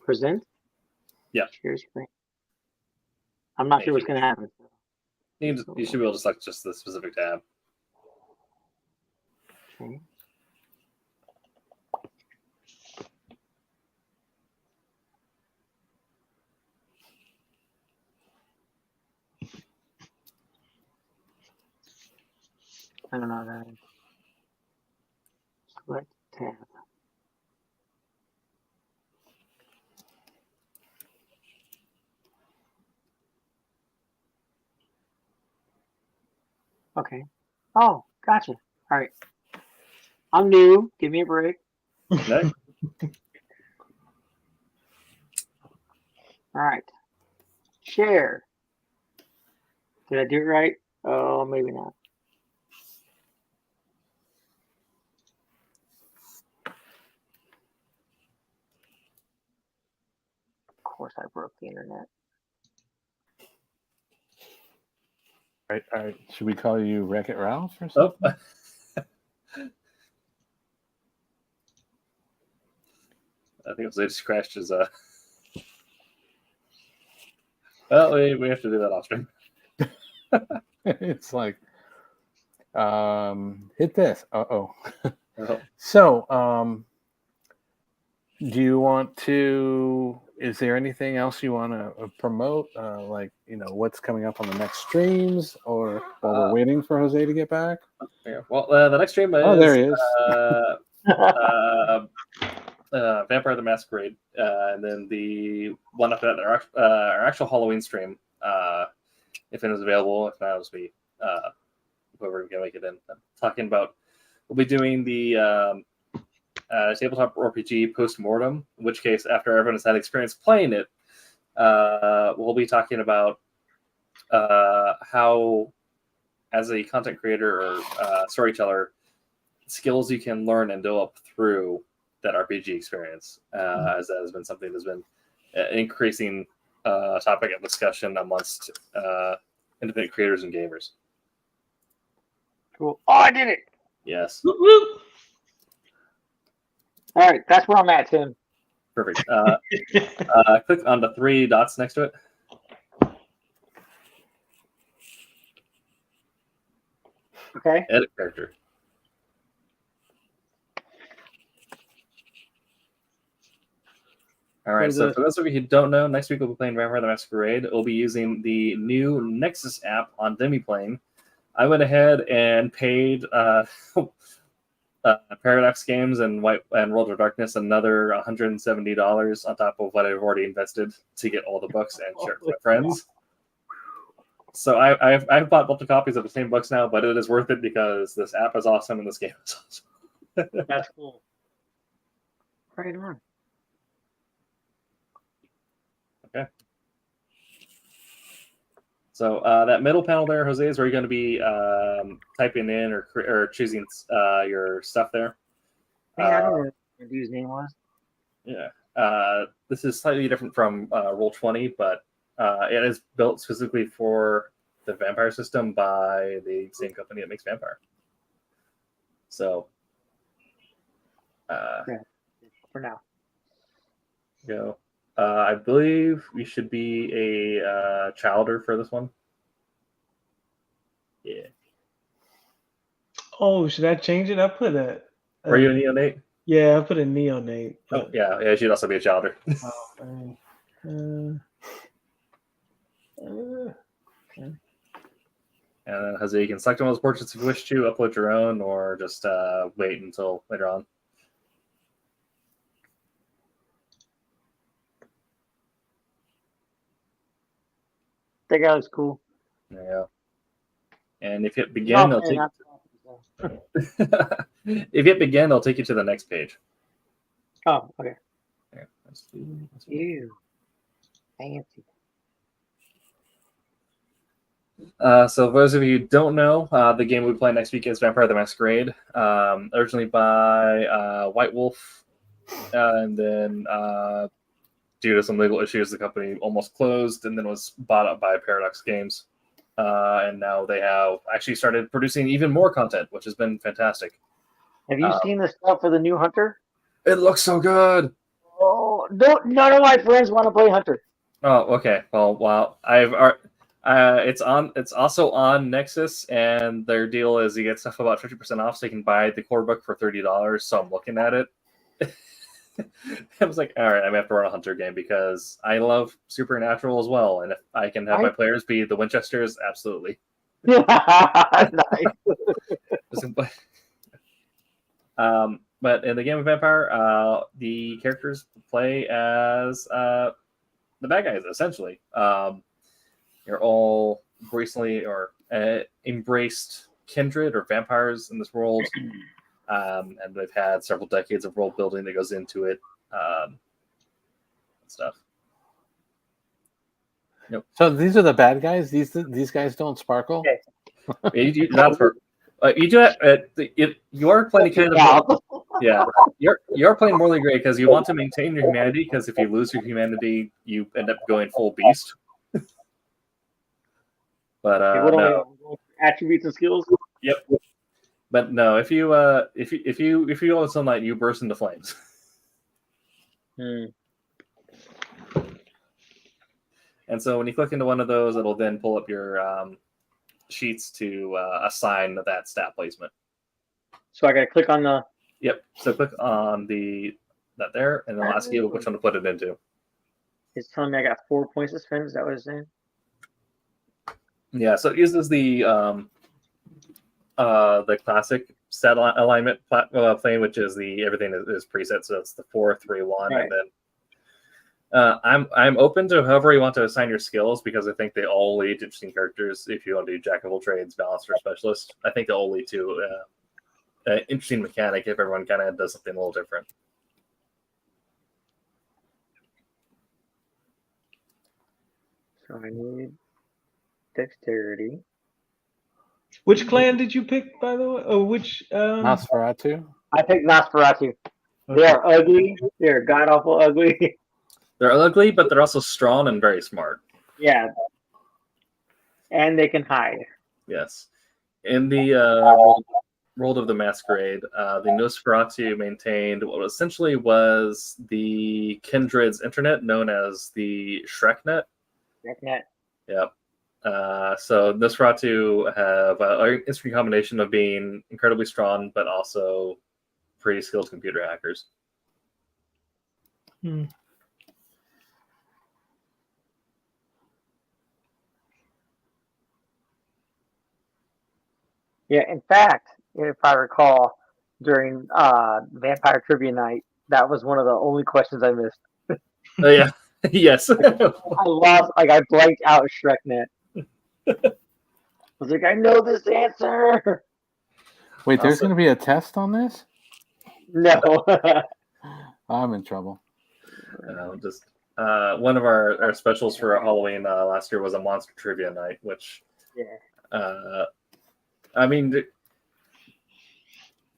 Present? Yeah. Share screen. I'm not sure what's going to happen. You should be able to select just the specific tab. Okay. I don't know that. Select tab. Okay. Oh, gotcha. All right. I'm new. Give me a break. Okay. All right. Share. Did I do it right? Oh, maybe not. Of course, I broke the internet. All right. Should we call you Wreck-It Ralph or something? Oh. I think Jose just crashed his. Well, we have to do that off stream. It's like, hit this. Uh-oh. Oh. So, do you want to? Is there anything else you want to promote? Like, what's coming up on the next streams, or while we're waiting for Jose to get back? Yeah. Well, the next stream is. Oh, there he is. Vampire the Masquerade, and then the one after that, our actual Halloween stream, if it is available. If not, it'll be whoever can make it in. I'm talking about. We'll be doing the tabletop RPG post-mortem, in which case, after everyone has had experience playing it, we'll be talking about how, as a content creator or storyteller, skills you can learn and develop through that RPG experience, as that has been something that's been an increasing topic of discussion amongst independent creators and gamers. Cool. Oh, I did it. Yes. Whoop, whoop. All right, that's where I'm at, Tim. Perfect. Click on the 3 dots next to it. Okay. Edit character. All right, so for those of you who don't know, next week we'll be playing Vampire the Masquerade. We'll be using the new Nexus app on Demiplane. I went ahead and paid Paradox Games and World of Darkness another $170 on top of what I've already invested to get all the books and share it with my friends. So I've bought multiple copies of the same books now, but it is worth it because this app is awesome and this game is awesome. That's cool. Right on. Okay. So that middle panel there, Jose, is where you're going to be typing in or choosing your stuff there. Man, I don't know what the dude's name was. Yeah. This is slightly different from Roll20, but it is built specifically for the Vampire system by the same company that makes Vampire. So, for now. Go. I believe we should be a childer for this one. Yeah. Oh, should I change it? I put a. Were you a neonate? Yeah, I put a neonate. Oh, yeah. It should also be a childer. Oh, man. Okay. And then, Jose, you can select one of those portraits if you wish to, upload your own, or just wait until later on. That guy was cool. Yeah. And if you hit begin, No, it'll take if you hit begin, it'll take you to the next page. Oh, okay. Here, let's see. Ew. Fancy. So for those of you who don't know, the game we play next week is Vampire the Masquerade, originally by White Wolf, and then due to some legal issues, the company almost closed and then was bought up by Paradox Games. And now they have actually started producing even more content, which has been fantastic. Have you seen the stuff for the new Hunter? It looks so good. Oh, none of my friends want to play Hunter. Oh, okay. Well, it's also on Nexus, and their deal is you get stuff about 50% off, so you can buy the core book for $30. So I'm looking at it. I was like, all right, I'm gonna have to run a Hunter game because I love Supernatural as well, and if I can have my players be the Winchesters, absolutely. Nice. But in the game of Vampire, the characters play as the bad guys, essentially. You're all recently or embraced kindred or vampires in this world. And they've had several decades of world building that goes into it. Stuff. Nope. So these are the bad guys. These guys don't sparkle. You do not sparkle. You do it. You are playing kind of. Yeah, you're playing morally gray because you want to maintain your humanity. Because if you lose your humanity, you end up going full beast. But no. Attributes and skills. Yep. But no, if you go on sunlight, you burst into flames. And so when you click into one of those, it'll then pull up your sheets to assign that stat placement. So I got to click on the. Yep. So click on that there, and it'll ask you which one to put it into. It's telling me I got 4 points to spend. Is that what it's saying? Yeah. So it uses the classic set alignment plane, which is everything is preset. So it's the 4, 3, 1, right. And then I'm open to however you want to assign your skills because I think they all lead to interesting characters. If you want to do jack of all trades, balancer, or specialist, I think they all lead to an interesting mechanic if everyone kind of does something a little different. So I need dexterity. Which clan did you pick, by the way? Or which? Nosferatu. I picked Nosferatu. Okay. They are ugly. They're god awful ugly. They're ugly, but they're also strong and very smart. Yeah. And they can hide. Yes. In the World of the Masquerade, the Nosferatu maintained what essentially was the Kindred's internet, known as the Shreknet. Shreknet. Yep. So Nosferatu have an interesting combination of being incredibly strong, but also pretty skilled computer hackers. Yeah, in fact, if I recall, during Vampire Trivia Night, that was one of the only questions I missed. Oh, yeah. Yes. I blanked out Shreknet. I was like, I know this answer. Wait, there's going to be a test on this? No. I'm in trouble. Just one of our specials for Halloween last year was a monster trivia night, which, I mean,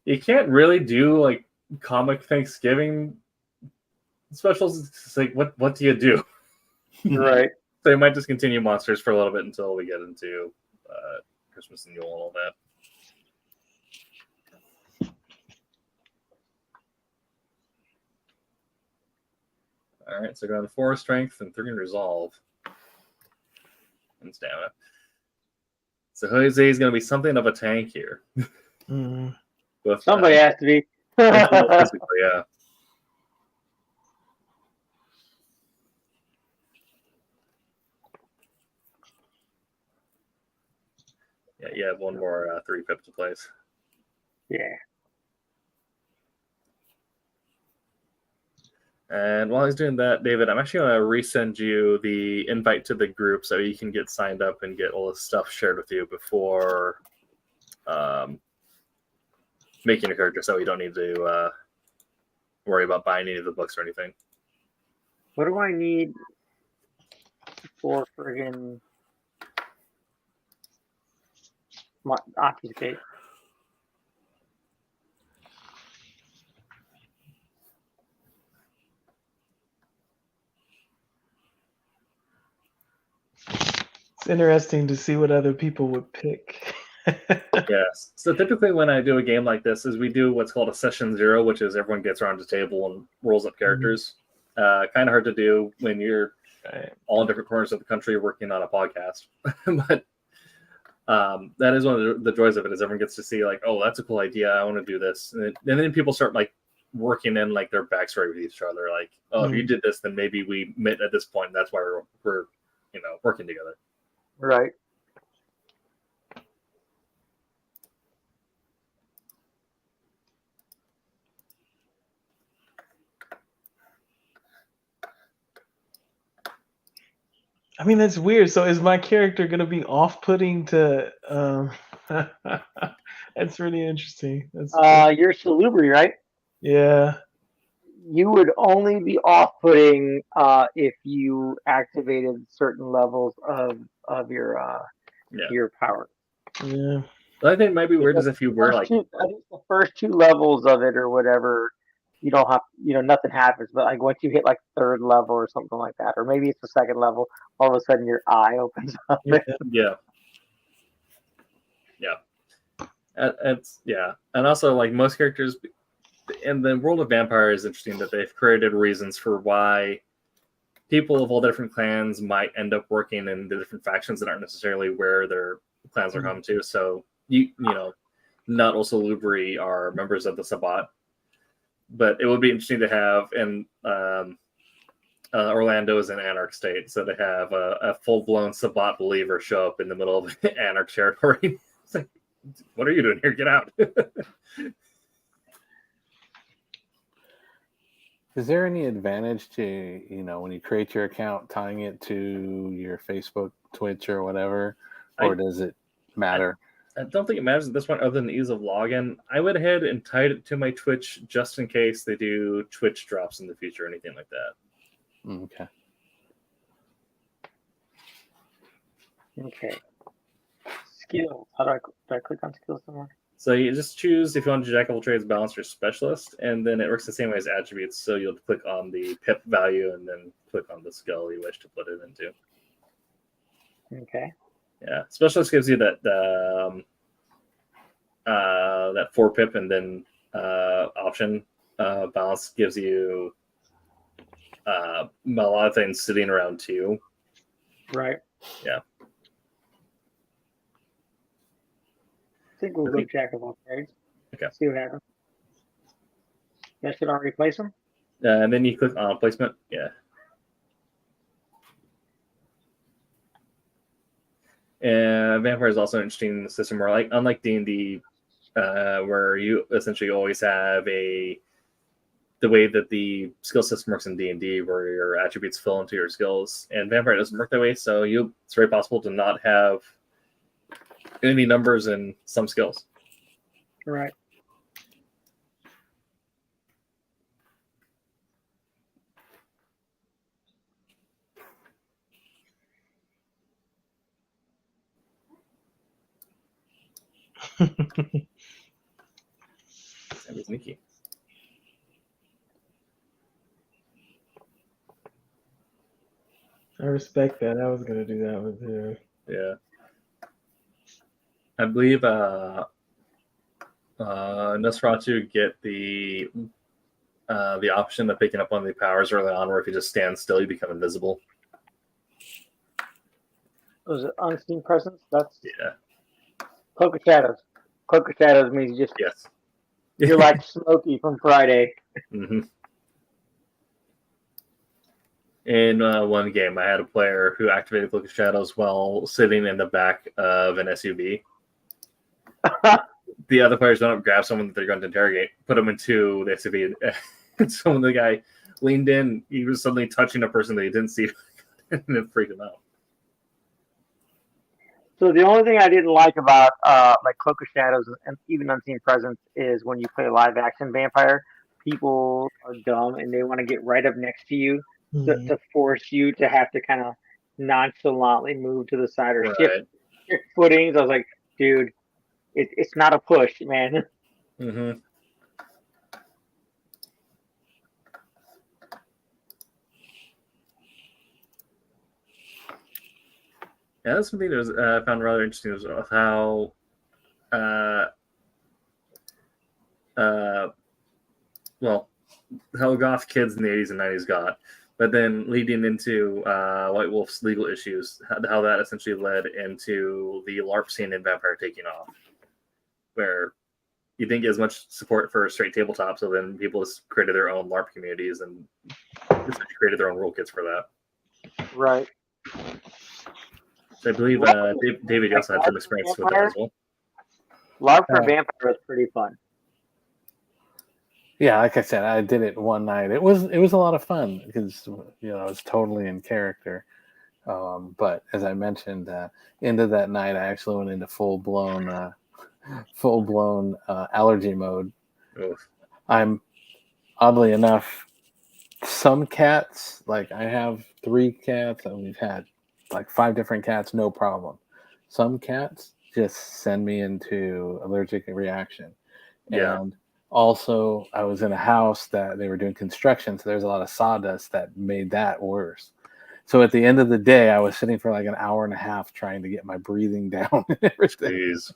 you can't really do like comic Thanksgiving Specials is just like, what do you do? Right. So they might just continue monsters for a little bit until we get into Christmas and Yule and all that. All right, so go to 4 strength and 3 in resolve and stamina. So Jose is going to be something of a tank here. Mm. With, Somebody has to be. physically, yeah. Yeah, you have 1 more 3 pip to place. Yeah. And while he's doing that, David, I'm actually going to resend you the invite to the group so you can get signed up and get all this stuff shared with you before making a character, so you don't need to worry about buying any of the books or anything. What do I need for friggin' Obfuscate? It's interesting to see what other people would pick. Yes. So typically when I do a game like this, is we do what's called a session 0, which is everyone gets around the table and rolls up characters. Kind of hard to do when you're all in different corners of the country working on a podcast. But that is one of the joys of it, is everyone gets to see like, oh, that's a cool idea. I want to do this. And then people start like working in like their backstory with each other. Like, oh, if you did this, then maybe we met at this point. And that's why we're working together. Right. I mean, that's weird. So is my character going to be off-putting to... That's really interesting. That's You're Salubri, right? Yeah. You would only be off-putting if you activated certain levels of your power. Yeah. The other thing might be weird is if you were like... I think the first 2 levels of it or whatever, you don't have, nothing happens. But like once you hit like 3rd level or something like that, or maybe it's the 2nd level, all of a sudden your eye opens up. Yeah. And also like most characters in the world of Vampire is interesting that they've created reasons for why people of all different clans might end up working in the different factions that aren't necessarily where their clans are home to. So not also Lubri are members of the Sabbat, but it would be interesting to have, and Orlando is an Anarch state, so to have a full-blown Sabbat believer show up in the middle of Anarch territory. It's like, what are you doing here? Get out. Is there any advantage to, when you create your account, tying it to your Facebook, Twitch, or whatever, or does it matter? I don't think it matters at this point, other than the ease of login. I went ahead and tied it to my Twitch just in case they do Twitch drops in the future or anything like that. Okay. Okay. Skills. How do I click on skills somewhere? So you just choose if you want to Jack of all trades, balance, or specialist, and then it works the same way as attributes. So you'll click on the pip value and then click on the skill you wish to put it into. Okay. Yeah, specialist gives you that that 4 pip, and then option. Balance gives you a lot of things sitting around 2. Right. Yeah. I think we'll go Jack of all trades. Okay. See what happens. That should already place them. And then you click on placement. Yeah. And Vampire is also an interesting system where, like, unlike D&D, where you essentially always have the way that the skill system works in D&D, where your attributes fill into your skills, and Vampire doesn't work that way. So it's very possible to not have any numbers in some skills. Right. That was Nikki. respect that. I was gonna do that one too. Yeah. I believe Nosferatu get the option of picking up one of the powers early on, where if you just stand still, you become invisible. Was it unseen presence? That's Yeah. Cloak of Shadows. Cloak of Shadows means just Yes. you're like Smokey from Friday. Mm-hmm. In one game, I had a player who activated Cloak of Shadows while sitting in the back of an SUV. The other players went up, grabbed someone that they're going to interrogate, put them into the SUV, and so when the guy leaned in, he was suddenly touching a person that he didn't see, and it freaked him out. So the only thing I didn't like about like Cloak of Shadows and even Unseen Presence is when you play live action vampire, people are dumb and they want to get right up next to you to force you to have to kind of nonchalantly move to the side or shift footings. I was like, dude, it's not a push, man. Mm-hmm. Yeah, that's something that was, I found rather interesting was how how goth kids in the 80s and 90s got, but then leading into White Wolf's legal issues, how that essentially led into the LARP scene in Vampire taking off, where you didn't get as much support for straight tabletop, so then people just created their own LARP communities and created their own rule kits for that. Right. So I believe David also had some experience with that as well. LARP for Vampire was pretty fun. Yeah, like I said, I did it one night. It was a lot of fun because I was totally in character. But as I mentioned, into that night, I actually went into full blown allergy mode. Oof. I'm oddly enough, some cats, like I have 3 cats, and we've had like 5 different cats, no problem. Some cats just send me into allergic reaction. Yeah. And also, I was in a house that they were doing construction, so there's a lot of sawdust that made that worse. So at the end of the day, I was sitting for like an hour and a half trying to get my breathing down and everything. Jeez.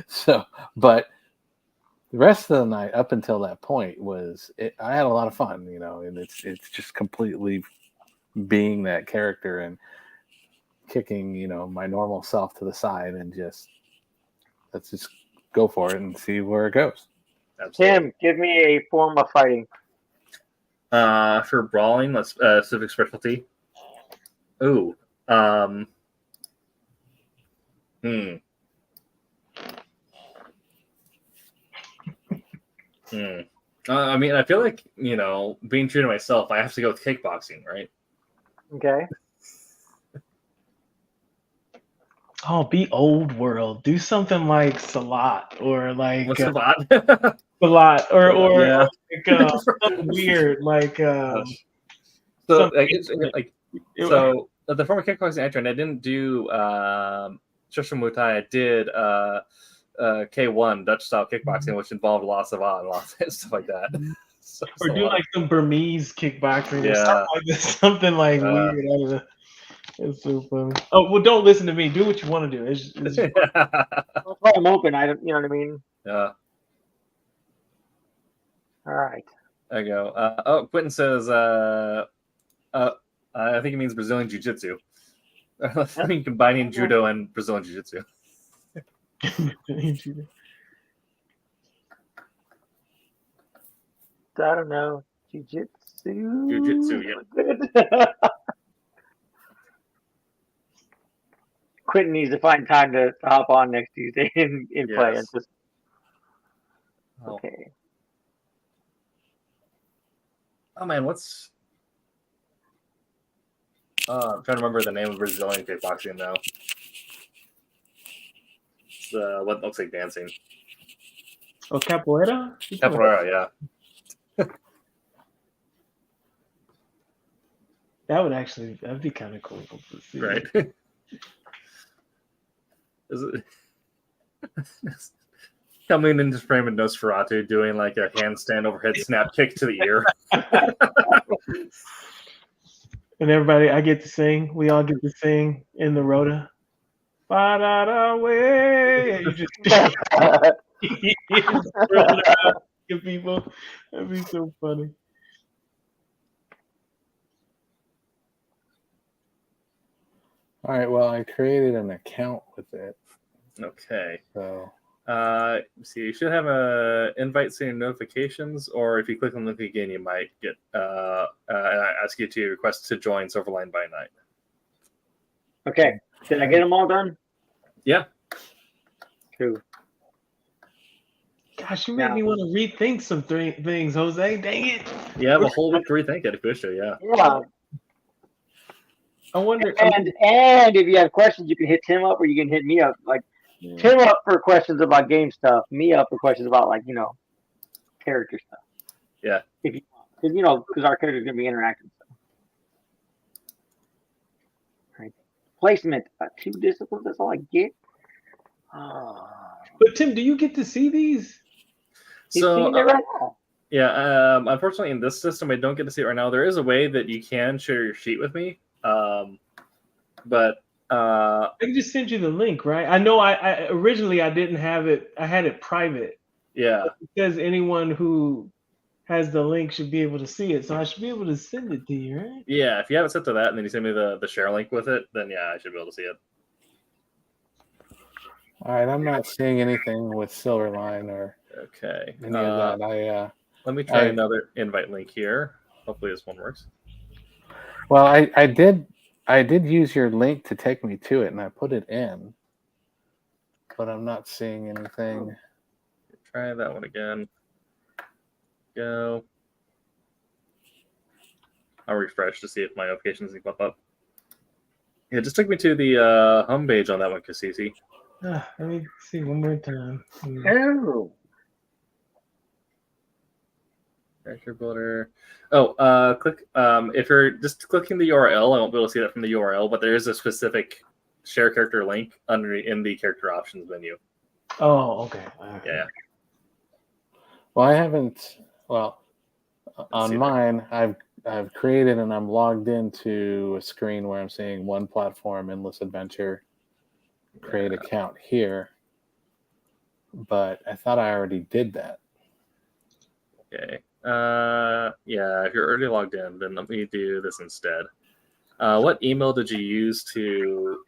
So, but the rest of the night up until that point I had a lot of fun, and it's just completely being that character and kicking, my normal self to the side and let's just go for it and see where it goes. Absolutely. Tim, give me a form of fighting. For brawling, let's civic specialty. Ooh. I mean, I feel like, being true to myself, I have to go with kickboxing, right? Okay. Oh, be old world. Do something like Salat or like What's Salat? Salat or Yeah. like something weird like So the former kickboxing actor, and I didn't do Shusha Muay Thai. I did K1 Dutch style kickboxing, which involved lots of and lots of stuff like that. or do like some Burmese kickboxing or Yeah. something like that. Something like weird. I don't know. It's so funny. Oh well, don't listen to me. Do what you want to do. It's I'm open. You know what I mean. Yeah. All right. There you go. Quentin says, I think it means Brazilian Jiu-Jitsu. I mean, combining judo and Brazilian Jiu-Jitsu. I don't know. Jiu-Jitsu. Jiu-Jitsu, yeah. Quentin needs to find time to hop on next Tuesday and play. Yes. Okay. Oh man, what's? I'm trying to remember the name of Brazilian kickboxing now. It's what looks like dancing. Oh, capoeira. Capoeira, yeah. That'd be kind of cool to see. Right. Is it coming into frame of Nosferatu doing like a handstand overhead snap kick to the ear? And everybody, I get to sing. We all get to sing in the rota. Ba-da-da way. And you just you just throw it out to people. That'd be so funny. All right. Well, I created an account with it. Okay. So see, you should have a invite seeing notifications, or if you click on the link again, you might get ask you to request to join Silverline by night. Okay. Did I get them all done? Yeah. Cool. Gosh, you make me want to rethink some things, Jose. Dang it. You have a whole week to rethink it if you wish to, yeah. Yeah. I wonder. And if you have questions, you can hit Tim up, or you can hit me up. Like Tim up for questions about game stuff, me up for questions about character stuff. Yeah. If you want, because our character's gonna be interactive. Right. Placement. 2 disciplines. That's all I get. But Tim, do you get to see these? So right now. yeah, unfortunately in this system I don't get to see it right now. There is a way that you can share your sheet with me, but I can just send you the link, right? I know I originally I didn't have it. I had it private. Yeah. It says anyone who has the link should be able to see it, so I should be able to send it to you, right? Yeah, if you have it set to that and then you send me the share link with it, then yeah, I should be able to see it. all right, I'm not seeing anything with Silverline or Okay. any of that. Let me try another invite link here. Hopefully this one works. Well, I did use your link to take me to it, and I put it in, but I'm not seeing anything. Try that one again. Go. I'll refresh to see if my notifications can pop up. Yeah, it just took me to the home page on that one, Cassisi. Let me see one more time. Oh. Character builder. Oh, click. If you're just clicking the URL, I won't be able to see that from the URL, but there is a specific share character link in the character options menu. Oh, okay. Yeah. Well, I haven't. Well, on mine, I've created and I'm logged into a screen where I'm seeing one platform, Endless Adventure, create account here. But I thought I already did that. Okay. Yeah, if you're already logged in, then let me do this instead. What email did you use to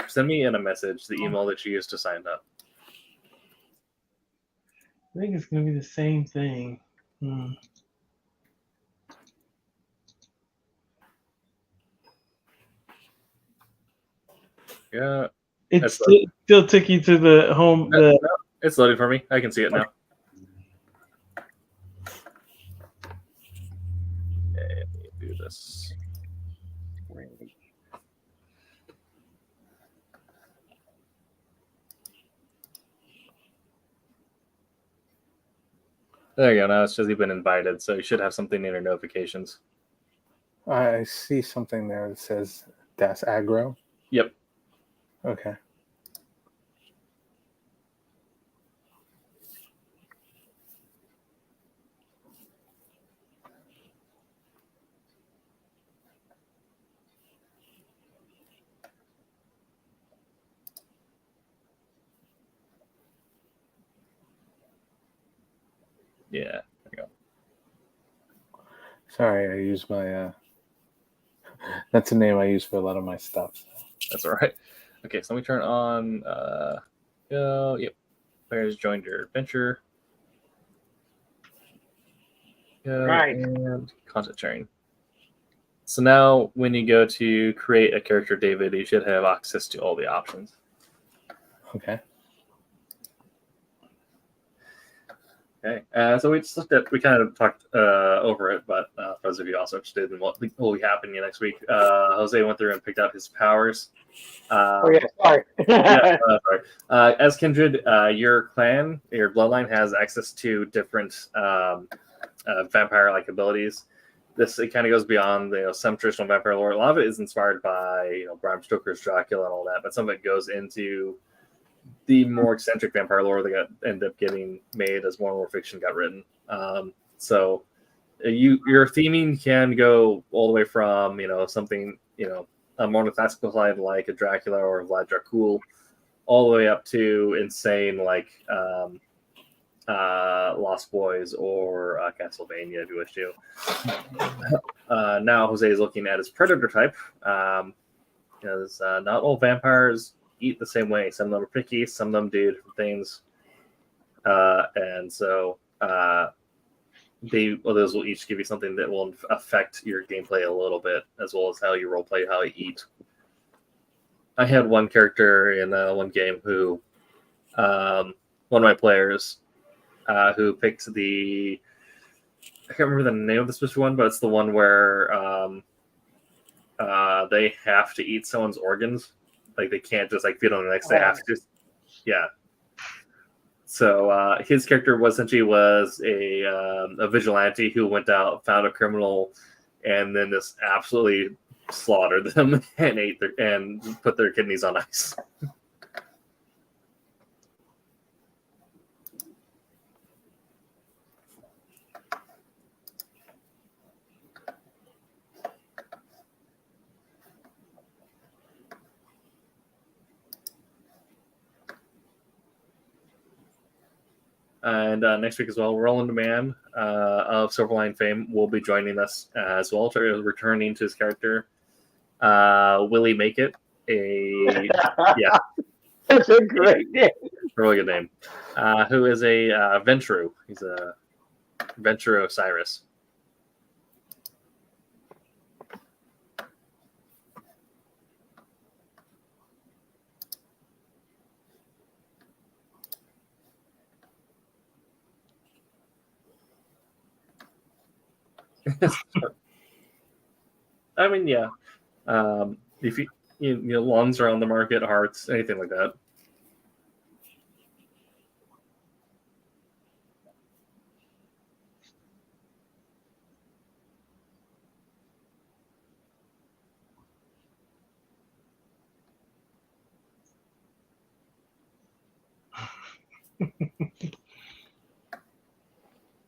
send me in a message, the email that you used to sign up? I think it's going to be the same thing. Yeah. It still took you to the home. No, it's loaded for me. I can see it now. Okay, let me do this. There you go. Now it's just you've been invited, so you should have something in your notifications. I see something there that says Das Aggro. Yep. Okay. Yeah, there you go. Sorry, I use my. That's a name I use for a lot of my stuff. So. That's all right. Okay, so let me turn on. Go. Yep. Players joined your adventure. Go, Right. And content sharing. So now, when you go to create a character, David, you should have access to all the options. Okay. Okay, so we just looked at, we kind of talked over it, but for those of you also interested in what will be happening next week, Jose went through and picked out his powers. Sorry. Sorry. As Kindred, your clan, your bloodline has access to different vampire-like abilities. It kind of goes beyond some traditional vampire lore. A lot of it is inspired by Bram Stoker's Dracula and all that, but some of it goes into the more eccentric vampire lore that ended up getting made as more and more fiction got written. So your theming can go all the way from something a more classical side like a Dracula or Vlad Dracul, all the way up to insane like Lost Boys or Castlevania, if you wish to. Now Jose is looking at his predator type, because not all vampires eat the same way. Some of them are picky, some of them do different things, and so those will each give you something that will affect your gameplay a little bit, as well as how you roleplay, how you eat. I had one character in one game who, one of my players, who picked I can't remember the name of the specific one, but it's the one where they have to eat someone's organs. Like they can't just feed on the next. They have to just, yeah. So his character was a vigilante who went out, found a criminal, and then just absolutely slaughtered them and put their kidneys on ice. And next week as well, Roland Mann of Silverline fame will be joining us as well, returning to his character. Will he make it? Yeah. That's a great name. Really good name. Who is a Ventru. He's a Ventru Osiris. I mean, yeah. If you lungs are on the market, hearts, anything like that.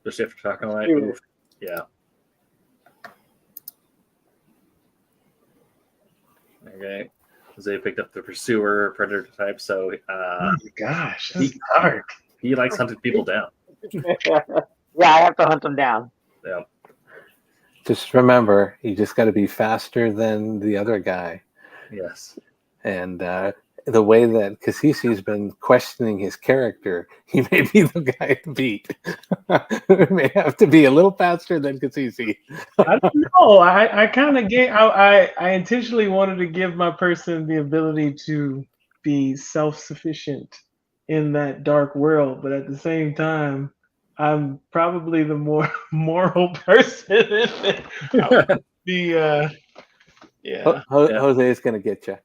Just after talking like, yeah. Okay. Jose picked up the pursuer predator type, so oh my gosh, that's dark. He likes hunting people down. Yeah, I have to hunt them down. Yeah. Just remember, you just got to be faster than the other guy. Yes. And the way that Cassisi's been questioning his character, he may be the guy to beat. He may have to be a little faster than Cassisi. I don't know. I kind of gave. I intentionally wanted to give my person the ability to be self-sufficient in that dark world, but at the same time, I'm probably the more moral person. I would be, yeah. Jose is going to get you.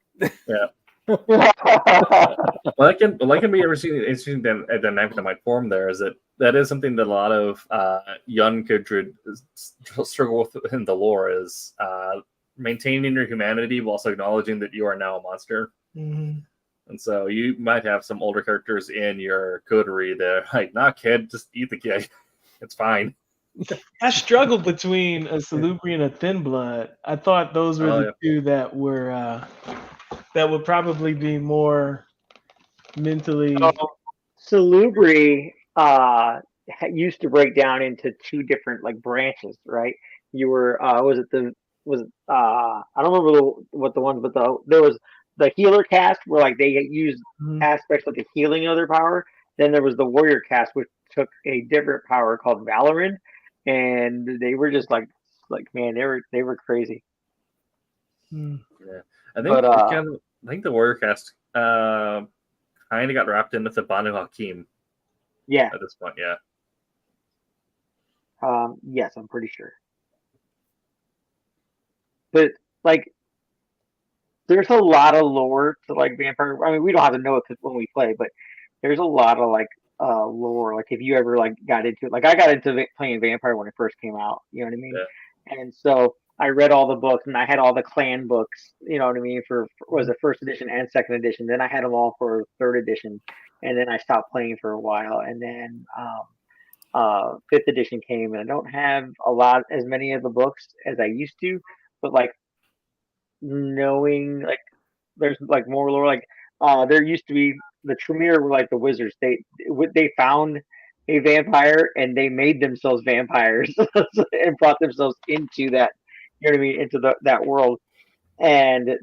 Yeah. Well, that can be interesting dynamic that might form there. Is that is something that a lot of young kids struggle with in the lore, is maintaining your humanity while also acknowledging that you are now a monster. Mm-hmm. And so you might have some older characters in your coterie that are like, nah, kid, just eat the kid. It's fine. I struggled between a Salubri and a Thin Blood. I thought those were the two that were that would probably be more mentally. Salubri used to break down into two different branches, right? You were I don't remember what the ones, but there was the healer cast where they used aspects of the healing of their power. Then there was the warrior cast, which took a different power called Valoran, and they were just man, they were crazy. Yeah, I think I think the warrior cast kind of got wrapped in with the Banu Hakim. Yeah. At this point, yeah. Yes, I'm pretty sure. But there's a lot of lore to vampire. I mean, we don't have to know it when we play, but there's a lot of lore. If you ever got into it, I got into playing vampire when it first came out. You know what I mean? Yeah. And so I read all the books, and I had all the clan books. You know what I mean? For was it first edition and second edition? Then I had them all for third edition, and then I stopped playing for a while, and then fifth edition came, and I don't have as many of the books as I used to, but like knowing like there's like more lore. Like there used to be the Tremere were like the wizards. They found a vampire and they made themselves vampires and brought themselves into that. You know what I mean? Into that world, and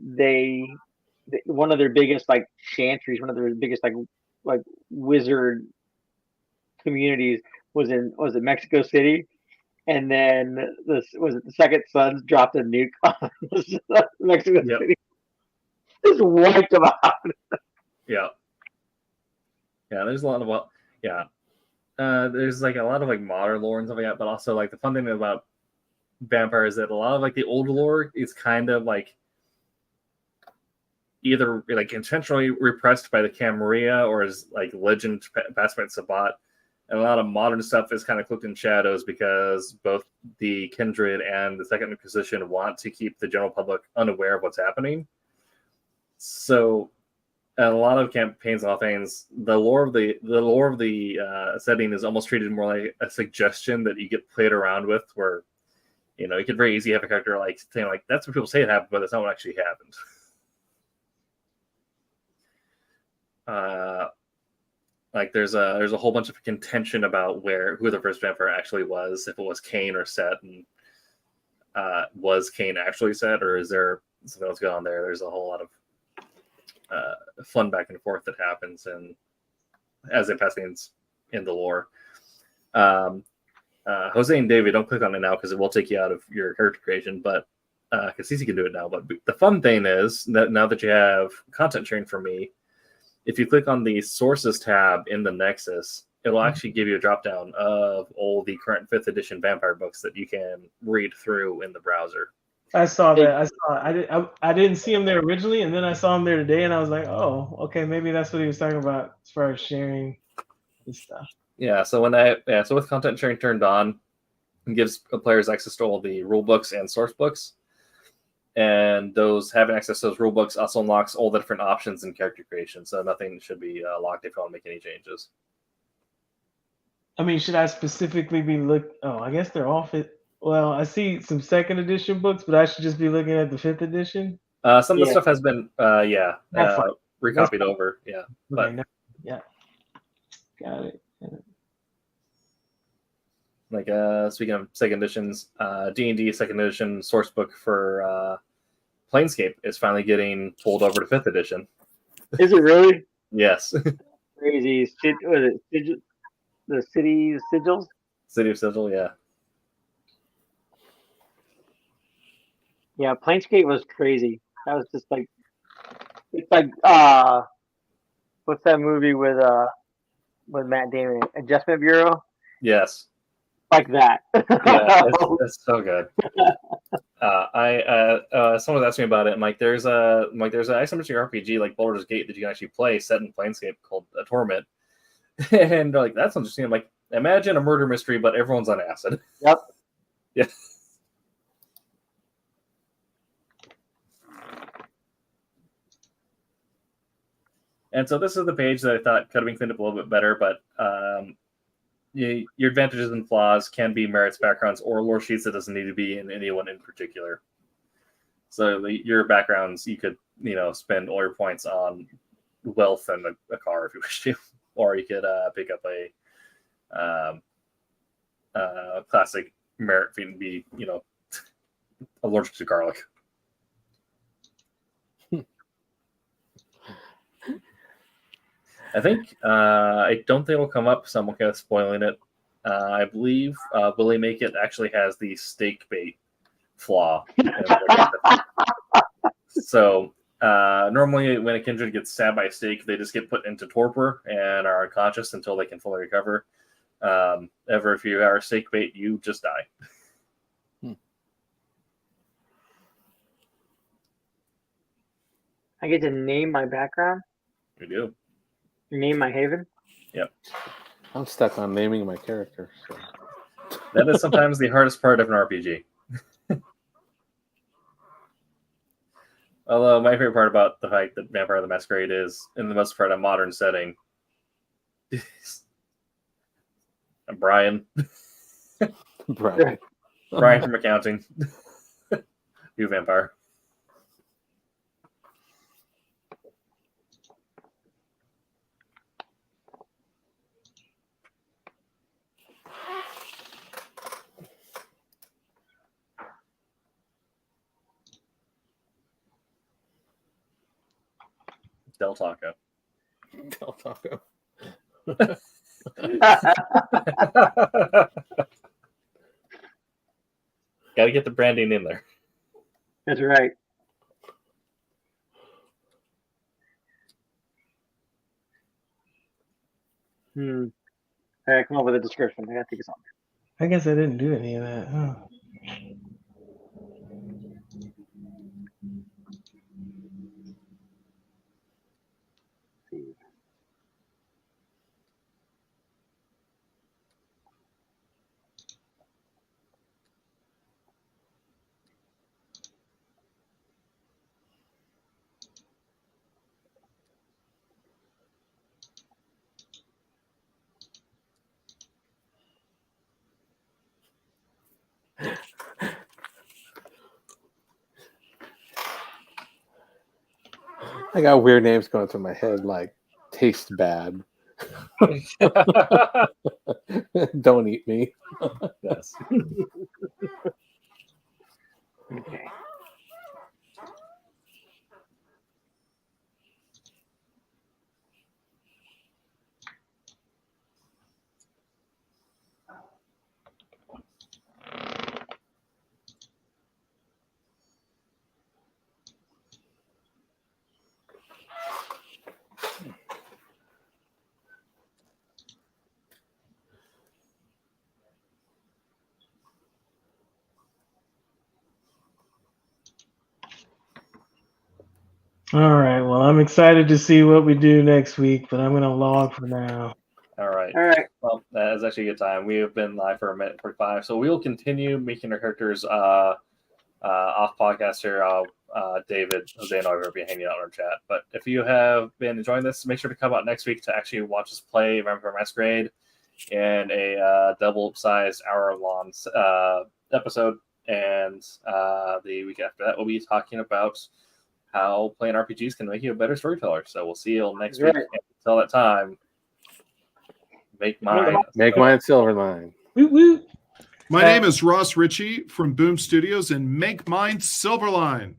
one of their biggest like chantries, one of their biggest like wizard communities was in Mexico City, and then the Second Sons dropped a nuke on Mexico City, just wiped them out. Yeah, there's a lot of there's like a lot of like modern lore and stuff like that, but also like the fun thing about vampires is that a lot of like the old lore is kind of like either like intentionally repressed by the Camarilla or is like legend passed by Sabbat. And a lot of modern stuff is kind of cloaked in shadows because both the Kindred and the Second Inquisition want to keep the general public unaware of what's happening. So, in a lot of campaigns and all things, the lore of the setting is almost treated more like a suggestion that you get played around with, where you could very easily have a character like saying like that's what people say it happened, but that's not what actually happened. Like there's a whole bunch of contention about who the first vampire actually was, if it was Cain or Set, and was Cain actually Set, or is there something else going on there? There's a whole lot of fun back and forth that happens, and as it passes in the lore. Jose and David, don't click on it now because it will take you out of your character creation, but because Cece can do it now. But the fun thing is that now that you have content sharing from me, if you click on the sources tab in the Nexus, it'll actually give you a drop down of all the current 5th edition vampire books that you can read through in the browser. I saw that. I didn't see him there originally, and then I saw him there today, and I was like, oh, okay, maybe that's what he was talking about as far as sharing and stuff. Yeah. So with content sharing turned on, it gives players access to all the rule books and source books. And those having access to those rule books also unlocks all the different options in character creation. So nothing should be locked if you want to make any changes. I mean, should I specifically be I guess they're all fit. Well, I see some 2nd edition books, but I should just be looking at the 5th edition. Some of the stuff has been recopied over. Yeah. Okay, yeah. Got it. Like speaking of 2nd editions, D&D 2nd edition source book for Planescape is finally getting pulled over to 5th edition. Is it really? Yes. Crazy. Was it the City of Sigils? City of Sigil, yeah. Yeah, Planescape was crazy. That was just like, it's like what's that movie with Matt Damon? Adjustment Bureau? Yes. Like that. Yeah, it's so good. Someone was asking me about it. And like, there's a isometric RPG like Baldur's Gate that you can actually play set in Planescape called Torment, and they're like, that's interesting. I'm like, imagine a murder mystery, but everyone's on acid. Yep. Yeah. And so this is the page that I thought could have been cleaned up a little bit better, but your advantages and flaws can be merits, backgrounds, or lore sheets. That doesn't need to be in anyone in particular. So your backgrounds, you could spend all your points on wealth and a car if you wish to, or you could pick up a classic merit feat and be allergic to garlic. I think I don't think it'll come up, so I'm okay with spoiling it. I believe Willie Make It actually has the steak bait flaw. So normally when a kindred gets stabbed by a stake, they just get put into torpor and are unconscious until they can fully recover. If you are steak bait, you just die. I get to name my background? You do. Name my haven? Yep. I'm stuck on naming my character. So. That is sometimes the hardest part of an RPG. Although my favorite part about the fact that Vampire the Masquerade is, in the most part, a modern setting. And Brian. Brian. Brian from accounting. You vampire. Del Taco. Del Taco. Got to get the branding in there. That's right. I gotta come up with a description. I gotta think of something. I guess I didn't do any of that. Huh? I got weird names going through my head, like Taste Bad. Don't eat me. Yes. Okay. All right. Well, I'm excited to see what we do next week, but I'm going to log for now. All right. All right. Well, that is actually a good time. We have been live for a minute 45, so we will continue making our characters off podcast here. David, Jose, and I will be hanging out in our chat. But if you have been enjoying this, make sure to come out next week to actually watch us play Vampire Masquerade in a double-sized hour-long episode. And the week after that, we'll be talking about how playing RPGs can make you a better storyteller. So we'll see you next week. Until that time, make mine Silverline. Woo woo. My name is Ross Ritchie from Boom Studios, and make mine Silverline.